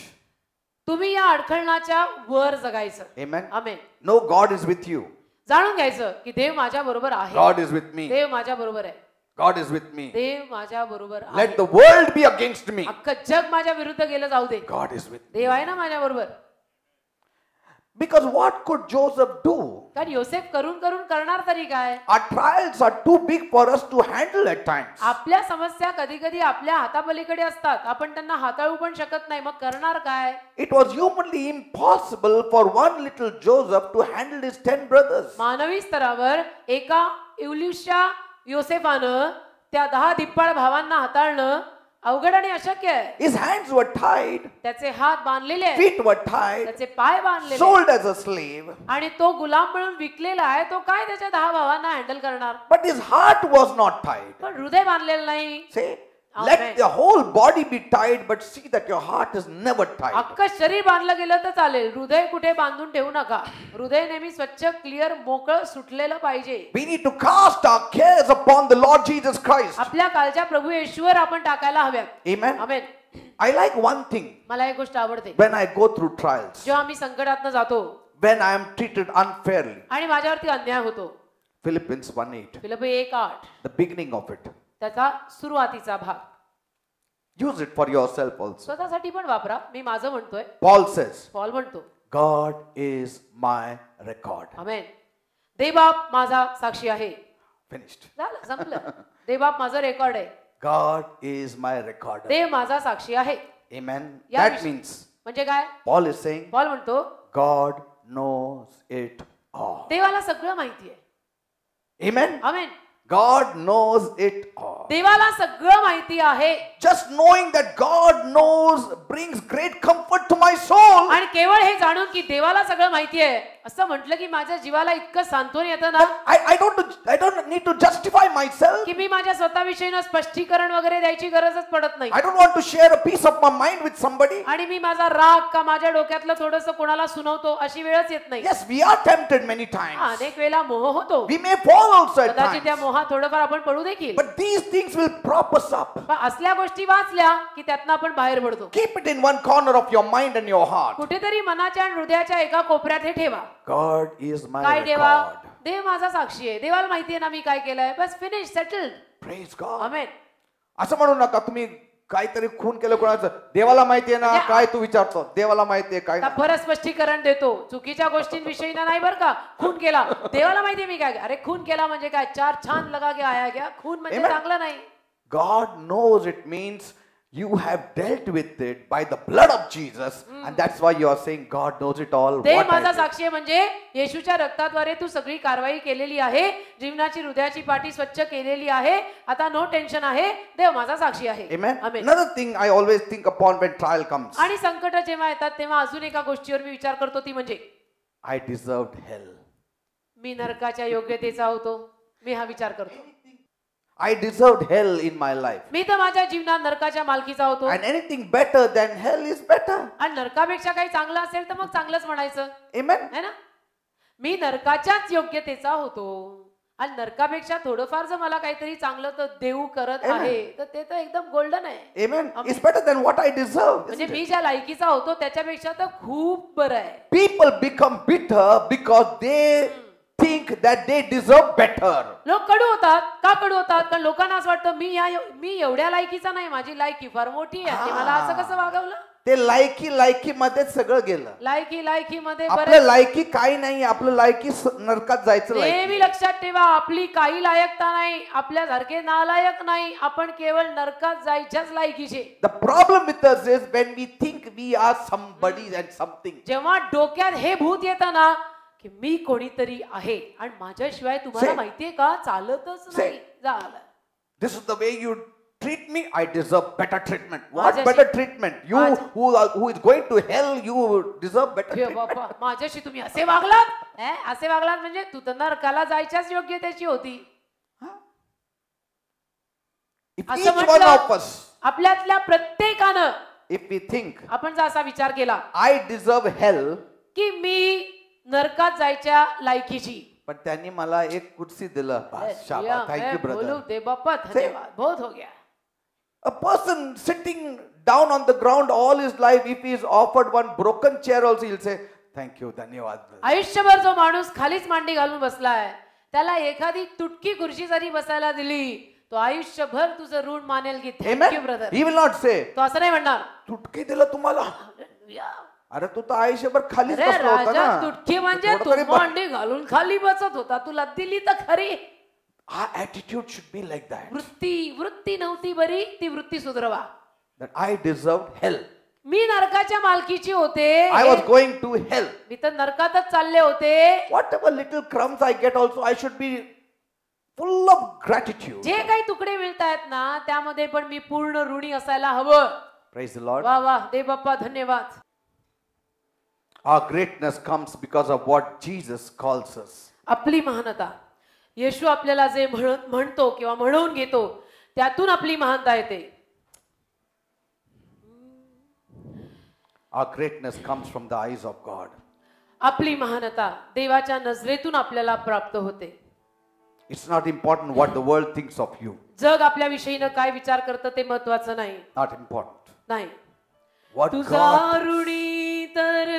तुम्ही या अडखळणाच्या वर जगायचं. Amen. Amen. No, God is with you. जाणून घ्यायचं की देव माझ्या बरोबर आहे. God is with me. देव माझ्या बरोबर आहे. God is with me. देव माझ्या बरोबर आहे. Let the world be against me. अख्खं जग माझ्या विरुद्ध गेलं जाऊ दे, God is with me. देव आहे ना माझ्या बरोबर. Because what could Joseph do? कारण योसेफ करून करणार तरी काय. Our trials are too big for us to handle at times. आपल्या समस्या कधी कधी आपल्या हातापलीकडे असतात. आपण त्यांना हाताळू पण शकत नाही. मग करणार काय. It was humanly impossible for one little Joseph to handle his 10 brothers. मानवी स्तरावर एका इवलिशा योसेफानं त्या 10 धिप्पाड भावांना हाताळणं अवघड आणि अशक्य आहे. His hands were tied, त्याचे हात बांधलेले आहेत, feet were tied, त्याचे पाय बांधलेले आहेत. sold as a slave. आणि तो गुलाम म्हणून विकलेला आहे. तो काय त्याच्या 10 भावांना हँडल करणार. But his heart was not tied. पण हृदय बांधलेलं नाही. Say, Amen. let the whole body be tied, but see that your heart is never tied. अख्खं शरीर बांधलं गेलं तर चालेल, हृदय कुठे बांधून ठेवू नका. हृदय नेहमी स्वच्छ, क्लिअर, मोकळं सुटलेलं पाहिजे. We need to cast our cares upon the Lord Jesus Christ. आपल्या कालच्या प्रभू येशूवर आपण टाकायला हव्यात. Amen. Amen. I like one thing मला एक गोष्ट आवडते. when I go through trials, जेव्हा मी संकटातनं जातो when I am treated unfairly. आणि माझ्यावरती अन्याय होतो. Philippians 1:8, Philippi 1:8 the beginning of it. त्याचा सुरुवातीचा भाग. Use it for yourself also. स्वतःसाठी पण वापरा. मी माझं म्हणतोय. Paul says, पॉल म्हणतो, God is my record. आमेन. देवबाप माझा साक्षी आहे. Finished. झालं, संपलं. देवबाप माझं रेकॉर्ड आहे. God is my recorder. देव माझा साक्षी आहे. Amen. या That विषयी- means म्हणजे काय. Paul is saying पॉल म्हणतो God knows it all. देवाला सगळं माहिती आहे. Amen. Amen. God knows it all. देवाला सगळं माहिती आहे. Just knowing that God knows brings great comfort to my soul. आणि केवळ हे जाणून की देवाला सगळं माहिती आहे असं म्हटलं की माझ्या जीवाला इतकं सांत्वन येतं ना I don't need to justify myself. की मी माझ्या स्वतःविषयीनं स्पष्टीकरण वगैरे द्यायची गरजच पडत नाही. I don't want to share a piece of my mind with somebody. आणि मी माझा राग का माझ्या डोक्यातलं थोडंसं कोणाला सुनवतो अशी वेळच येत नाही. Yes, we are tempted many times. अनेक वेळा मोह होतो. We may fall also at कदाचित त्या times. मोहात थोडंफार आपण पडू देखील. But these things will prop us up. पण असल्या गोष्टी वाचल्या की त्यातनं आपण बाहेर पडतो. Keep it in one corner of your mind and your heart. कुठेतरी मनाच्या आणि हृदयाच्या एका कोपऱ्यात हे ठेवा. God is my काय देवा. record. देव माझा साक्षी आहे. देवाला माहिती आहे ना मी काय केलंय. बस फिनिश, सेटल्ड. Praise God. आमेन. असं म्हणू नका तुम्ही काहीतरी खून केलं कोणाचं देवाला माहितीये ना म्हणजे काय तू विचारतो देवाला माहितीये काय आता परत स्पष्टीकरण देतो. चुकीच्या गोष्टींविषयी नाही बरं का. खून केला देवाला माहितीये मी काय. अरे खून केला म्हणजे काय. 4 छान लगा के आया क्या. खून म्हणजे Amen. चांगलं नाही. God knows it means You have dealt with it by the blood of Jesus, and that's why you are saying God knows it all. ते What I माझा did. साक्षी आहे, म्हणजे येशूच्या रक्ताद्वारे तू सगळी कारवाई केलेली आहे, जीवनाची हृदयाची पाटी स्वच्छ केलेली आहे, आता नो टेन्शन आहे. देव माझा साक्षी आहे. Amen. Amen. Another thing I always think upon when trial comes. आणि संकट जेव्हा येतात तेव्हा अजून एका गोष्टीवर मी विचार करतो, ती म्हणजे I deserved hell. मी नरकाच्या योग्यतेचा होतो. मी हा विचार करतो. I deserved hell in my life. मी तर माझ्या जीवनात नरकाच्या मालकीचा होतो. And anything better than hell is better. आणि नरकापेक्षा काही चांगलं असेल तर मग चांगलंच म्हणायचं, Amen. है ना. मी नरकाच्याच योग्यतेचा होतो आणि नरकापेक्षा थोडंफार जर मला काहीतरी चांगलं तर देऊ करत आहे तर ते तर एकदम गोल्डन आहे. Amen. It's better than what I deserve. म्हणजे isn't मी it? ज्या लायकीचा होतो त्याच्यापेक्षा तर खूप बरं आहे. People become bitter because they think that they deserve better. लोक कडू होतात. का कडू होतात? कारण लोकांना असं वाटतं मी एवढ्या लायकीचा नाही, माझी लायकी फार मोठी आहे, ते मला असं कसं वागवलं. ते लायकी मध्ये सगळं गेलं. लायकी मध्ये आपलं लायकी काही नाही, आपलं लायकी नरकात जायचं लायकी. नेहमी लक्षात ठेवा, आपली काही लायकता नाही, आपल्यासारखे नालायक नाही, आपण केवळ नरकात जायच्याच लायकीचे. The problem with us is when we think we are somebody and something. जेव्हा डोक्यात हे भूत येतं ना की मी कोणीतरी आहे आणि माझ्याशिवाय तुम्हाला माहितीये का चालतच नाही झालं. This is the way you treat me, I deserve better treatment. What माझ्याशी- better treatment? You who is going to hell, you deserve better हे treatment. बाबा, माझ्याशी तुम्ही असे वागलात, असे वागलात म्हणजे तू तर नरकाला जायच्याच योग्यतेची होती. If असं each one म्हटलं of us, आपल्यातल्या प्रत्येकानं if we think आपण जर असा विचार केला I deserve hell, की मी नरकात जायच्या लायकीची, पण त्यांनी मला एक कुर्सी दिलं. शाबास, thank you बोलू brother. दे बाप्पा, धन्यवाद, बहुत हो गया. A person sitting down on the ground all his life, if he is offered one broken chair also, he'll say, thank you, धन्यवाद brother. आयुष्यभर जो माणूस खालीच मांडी घालून बसलाय त्याला एखादी तुटकी खुर्ची जरी बसायला दिली तो आयुष्यभर तुझं ऋण मानेल की thank you Amen. Brother. He will not say, तो असं नाही म्हणणार तुटकी दिलं तुम्हाला. अरे तू तर आयुष्यभर खालीच अरे बसला होता राजा, ना. तुटकी म्हणजे थोडं तू तरी मांडी घालून खाली बसत होता, तुला दिली तर खरी. Our attitude should be like that. वृत्ती नव्हती बरी, ती वृत्ती सुधरवा. That I deserved hell. मी नरकाच्या मालकीची होते, I was going to hell. मी तर नरकातच चालले होते. Whatever little crumbs I get also, I should be full of gratitude. जे काही तुकडे मिळतायत ना त्यामध्ये पण मी पूर्ण ऋणी असायला हवं. Praise the Lord. वा वा, दे बाप्पा धन्यवाद. Our greatness comes because of what Jesus calls us. आपली महानता, येशू आपल्याला जे म्हणतो किंवा म्हणून घेतो त्यातून आपली महानता येते. Our greatness comes from the eyes of God. आपली महानता देवाच्या नजरेतून आपल्याला प्राप्त होते. It's not important what the world thinks of you. जग आपल्या विषयीनं काय विचार करतं ते महत्वाचं नाही. Not important. नाही. What तुझा God. ऋणी तर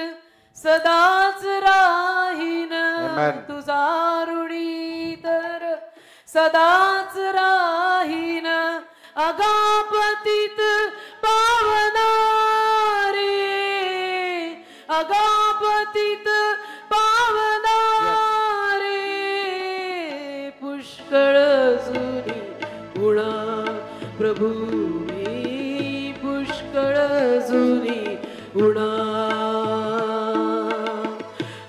सदाच राहीन. Amen. तुझा ऋणी तर सदाच राहीन. अगापतीत पावना रे, अगापतीत पावना रे, पुष्कळ जुनी गुणा प्रभू मी, पुष्कळ जुनी गुणा,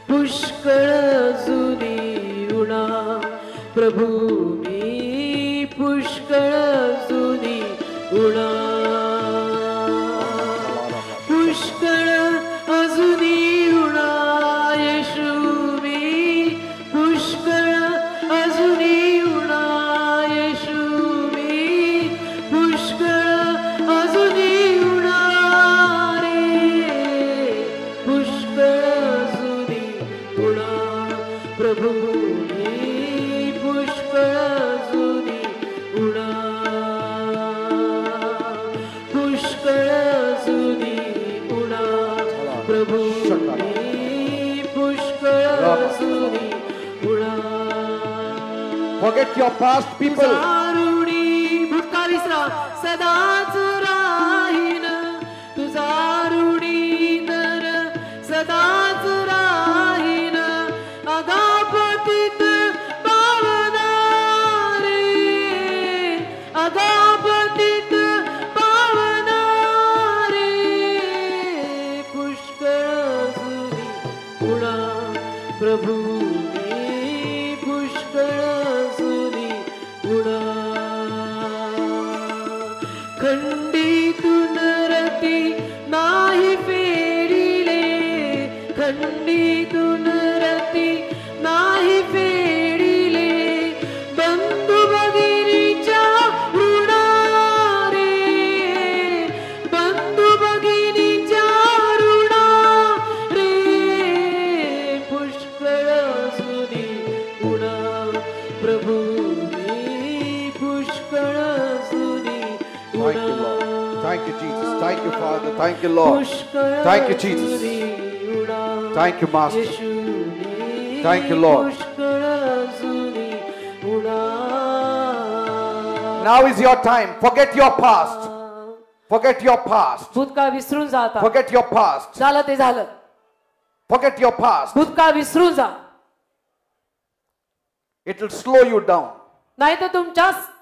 पुष्कळ जुनी गुणा प्रभू मी, पुष्कळ जुनी गुणा, पुष्कळ अजुनी गुणा येशू मी, पुष्कळ अजुनी गुणा येशू मी, पुष्कळ अजुनी गुणा रे, पुष्कळ अजुनी गुणा प्रभू मी, पुष्कळ अजुनी गुणा, पुष्कळ अजुनी गुणा प्रभू मी, पुष्कळ अजुनी गुणा. Forget your past, people. तुझा ऋणी भूतकाळ विसरा, सदाच राहीन. तुझा ऋणी तर सदाच राहीन. अगापतीत पावना रे, अगापतीत पावना प्रभू मी पुष्कळ असूनी उडा खंडीतून रती नाही फेडिले खंडीतून रती नाही फेडिले बंधू भगिनीच्या ऋणा रे बंधू भगिनीच्या ऋणा रे पुष्कळ असूनी उडा प्रभू मी पुष्कळ असूनी Thank you, Lord. Thank you, Jesus. Thank you, Father. Thank you, Lord. Thank you, Jesus. Thank you, Master. Thank you, Lord. Now is your time. Forget your past. Forget your past. भूतकाळ विसरून जा आता. Forget your past. झालं ते झालं. Forget your past. भूतकाळ विसरून जा. It will slow you down. नाही तर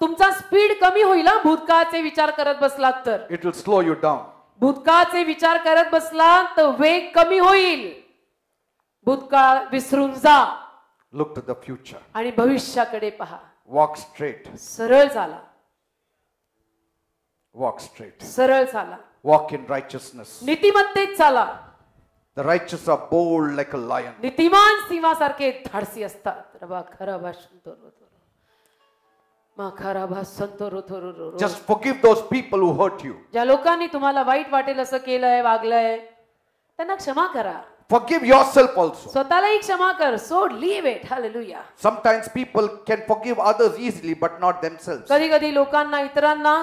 तुमचा स्पीड कमी होईल हा भूतकाळाचे विचार करत बसलात तर. It will slow you down. भूतकाळाचे विचार करत बसलात तर वेग कमी होईल. भूतकाळ विसरून जा. Look to the future. आणि भविष्याकडे पहा. Walk straight. सरळ चाला. Walk straight. सरळ चाला. Walk in righteousness. नीतिमत्तेत चाला. The righteous are bold like a lion. नीतिमान सिंहासारखे धाडसी असतात. रबा खरा भाषण Just forgive those people who hurt you. ज्या लोकांनी तुम्हाला वाईट वाटेल असं केलंय वागलंय त्यांना क्षमा करा. Forgive yourself also. स्वतःलाही क्षमा कर. सोड. Leave it. Hallelujah. Sometimes people can forgive others easily but not themselves. कधी कधी लोकांना इतरांना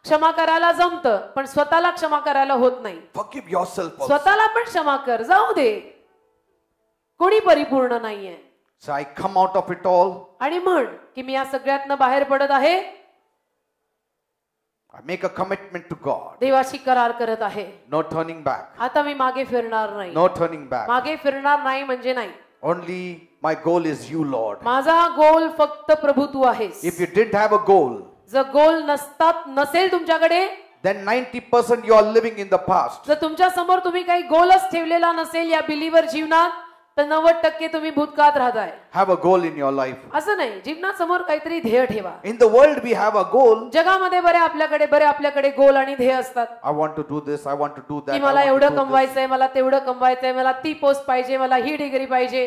क्षमा करायला जमतं पण स्वतःला क्षमा करायला होत नाही. Forgive yourself also. स्वतःला पण क्षमा कर. जाऊ दे. कोणी परिपूर्ण नाहीये. So I come out of it all. आणि म्हण की मी या सगळ्यातनं बाहेर पडत आहे. I make a commitment to God. देवाशी करार करत आहे. No turning back. आता मी मागे फिरणार नाही. No turning back. मागे फिरणार नाही म्हणजे नाही. Only my goal is you, Lord. माझा गोल फक्त प्रभू तू आहेस. If you didn't have a goal, जर गोल नसेल तुमच्याकडे then 90% you are living in the past. जर तुमच्या समोर तुम्ही काही गोलच ठेवलेला नसेल या बिलीवर जीवनात तर 90% तुम्ही भूतकाळात राहताय. Have a goal in your life. असं नाही. जीवनासमोर काहीतरी ध्येय ठेवा. In the world we have a goal. जगामध्ये बरे आपल्याकडे गोल आणि ध्येय असतात. I want to do this, I want to do that. की मला एवढं कमवायचंय, मला तेवढं कमवायचंय, मला ती पोस्ट पाहिजे, मला ही डिग्री पाहिजे.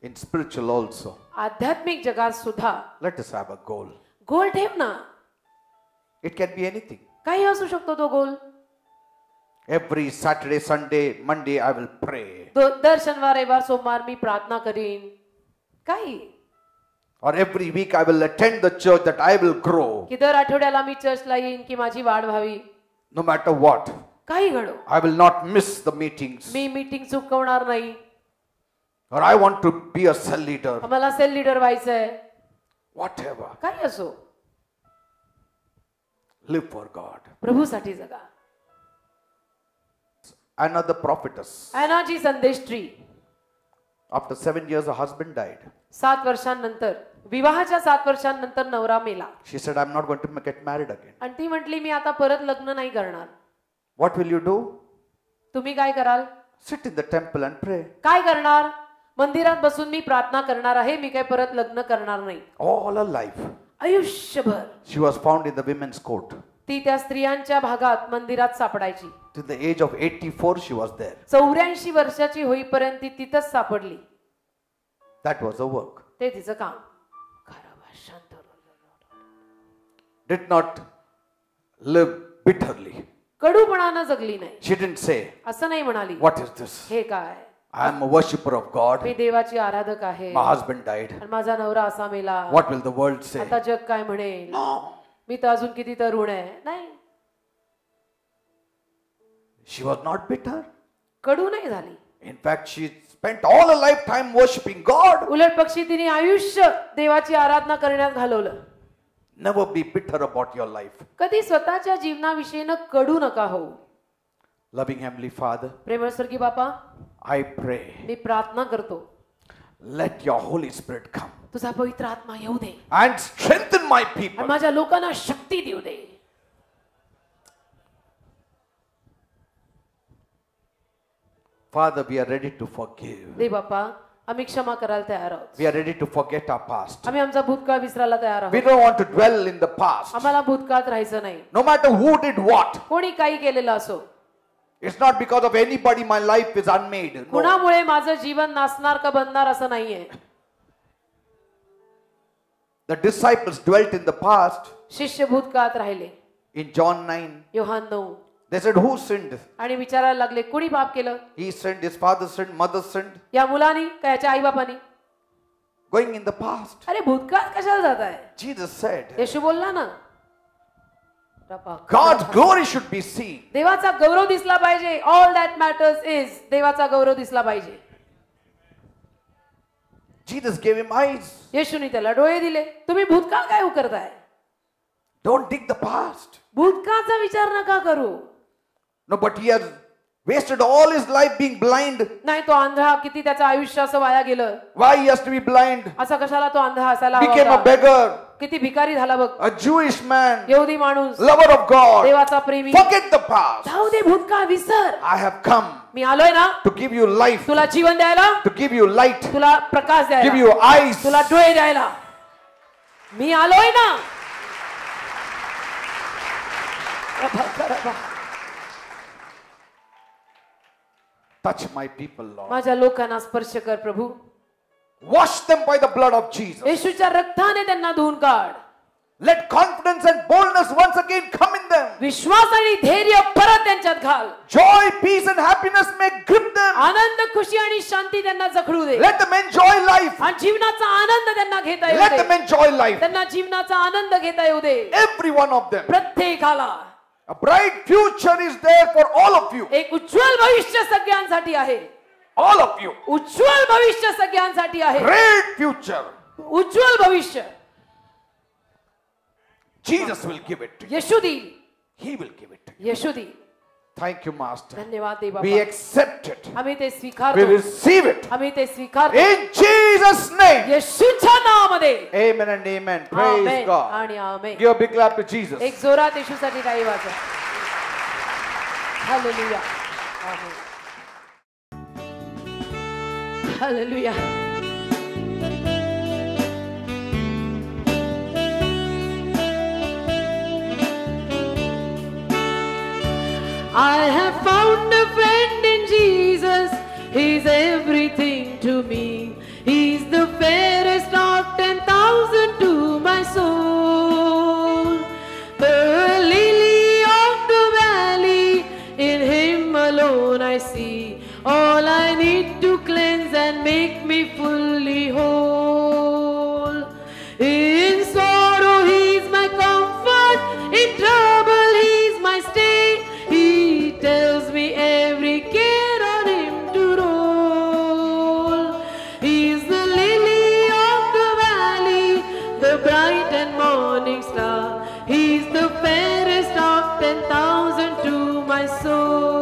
In spiritual also. आध्यात्मिक जगात सुद्धा Let us have a goal. गोल ठेव ना. It can be anything. काही असू शकतो तो गोल. Every Saturday, Sunday, Monday I will pray. दर शनिवार रविवार सोमवार मी प्रार्थना करीन. काही. Or every week I will attend the church that I will grow. की दर आठवड्याला मी चर्चला येईन की माझी वाढ व्हावी. No matter what. काही घडो. I will not miss the meetings. मी मीटिंग चुकवणार नाही. Or I want to be a cell leader. मला सेल लीडर व्हायचंय. Whatever. काही असो. Live for God. प्रभूसाठी जगा. Another prophetess. ॲनाची संदेष्ट्री. After 7 years her husband died. 7 वर्षांनंतर विवाहाच्या 7 वर्षांनंतर नवरा मेला. She said, I'm not going to get married again. आणि ती म्हटली मी आता परत लग्न नाही करणार. What will you do? तुम्ही काय कराल? Sit in the temple and pray. काय करणार? मंदिरात बसून मी प्रार्थना करणार आहे. मी काय परत लग्न करणार नाही. All her life. आयुष्यभर. She was found in the women's court. ती त्या स्त्रियांच्या भागात मंदिरात सापडायची. Till the age of 84 she was there. 84 वर्षाची होईपर्यंत ती तिथंच सापडली. That was her work. ते तिचं काम. Did not live bitterly. कडूपणानं जगली नाही. She didn't say, असं नाही म्हणाली. what is this? हे काय? I am a worshipper of God. मी देवाची आराधक आहे. My husband died. आणि माझा नवरा असा मेला. What will the world say? आता जग काय म्हणेल? No. मी तर अजून किती तरुण आहे. नाही. She was not bitter. कडू नाही झाली. In fact, she spent all her lifetime worshiping God. उलट पक्षी तिने आयुष्य देवाची आराधना करण्यात घालवलं. Never be bitter about your life. कधी स्वतःच्या जीवनाविषयीनं कडू नका हो. Loving Heavenly Father, प्रेमळ स्वर्गीय बापा, I pray, मी प्रार्थना करतो. let your Holy Spirit come तुझा पवित्र आत्मा येऊ दे. and strengthen my people. आणि माझ्या लोकांना शक्ती देऊ दे. Father, we are ready to forgive. दे बाप्पा, आम्ही क्षमा करायला तयार आहोत. We are ready to forget our past. आम्ही आमचा भूतकाळ विसरायला तयार We आहोत. don't want to dwell in the past. आम्हाला भूतकाळात राहायचं नाही. No matter who did what. कोणी काही केलेलं असो, It's not because of anybody my life is unmade. No. कुणामुळे माझं जीवन नासणार का बनणार असं नाहीये. The disciples dwelt in the past. शिष्य भूतकाळात राहिले. In John 9, Yohan 9. they said, who sinned? आणि विचारायला लागले, कुणी पाप केलं? He sinned, his father sinned, mother sinned. या मुलानी का याच्या आई बापानी? Going in the past. अरे भूतकाळात कशाला जात आहे? Jesus said, येशू बोलला ना, God's glory should be seen. देवाचा गौरव दिसला पाहिजे. ऑल दॅट मॅटर्स इज देवाचा गौरव दिसला पाहिजे. Jesus gave him eyes. येशूने त्याला डोळे दिले. तुम्ही भूतकाळ काय करताय? Don't dig the past. भूतकाळाचा विचार नका करू. No, but he has wasted all his life being blind. नाही, तो अंधा किती त्याचं आयुष्य असं वाया गेलं. Why he has to be blind? असा कशाला तो अंधा असायला हवा Became a होता? beggar, किती भिकारी झाला बघ. a Jewish man, यहुदी माणूस, lover of God. देवाचा प्रेमी. Forget the past. जाऊ दे भूतकाळ, विसर. I have come मी आलोय ना to give you life, तुला जीवन द्यायला, to give you light, तुला प्रकाश give द्यायला, you eyes. तुला डोळे द्यायला. मी आलोय ना. Touch my people, Lord. माझ्या लोकांना स्पर्श कर प्रभू. Wash them by the blood of Jesus. येशूच्या रक्ताने त्यांना धुवून काढ. Let confidence and boldness once again come in them. विश्वास आणि धैर्य परत त्यांच्यात घाल. Joy, peace and happiness may grip them. आनंद, खुशी आणि शांती त्यांना जखडू दे. Let them enjoy life. आणि जीवनाचा आनंद त्यांना घेता येऊ Let them दे. enjoy life. त्यांना जीवनाचा आनंद घेता येऊ दे. Every one of them. प्रत्येकाला A bright future is there for all of you. एक उज्ज्वल भविष्य सगळ्यांसाठी आहे. All of you. उज्ज्वल भविष्य सगळ्यांसाठी आहे. Great future. उज्ज्वल भविष्य Jesus will give it to you. येशू देईल. He will give it to you. येशू देईल. Thank you, Master. धन्यवाद दे We बाबा. accept it. आम्ही ते We स्वीकारतो. receive it. आम्ही ते स्वीकारतो. In Jesus' name. येशूच्या नावामध्ये. Amen and amen. Praise amen God. आणि आमेन. Give a big clap to Jesus. एक जोरात येशूसाठी काही वाचा. Hallelujah. Amen. Hallelujah. I have found a friend in Jesus. He's everything to me. He's the fairest of 10,000 to my soul. The lily of the valley, in Him alone I see all I need to cleanse and make me fully whole. In sorrow He's my comfort, in trouble He's my stay. He tells me every care on Him to roll. He's the lily of the valley, the bright and morning star. He's the fairest of 10,000 to my soul.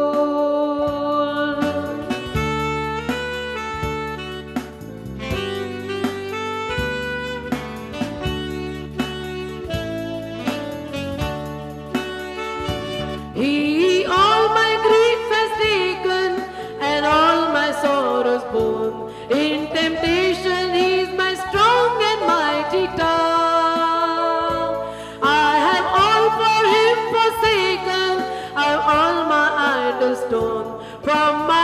He all my grief has taken and all my sorrows borne. In temptation He's my strong and mighty tower. I have all for Him forsaken, I've all my idols torn from my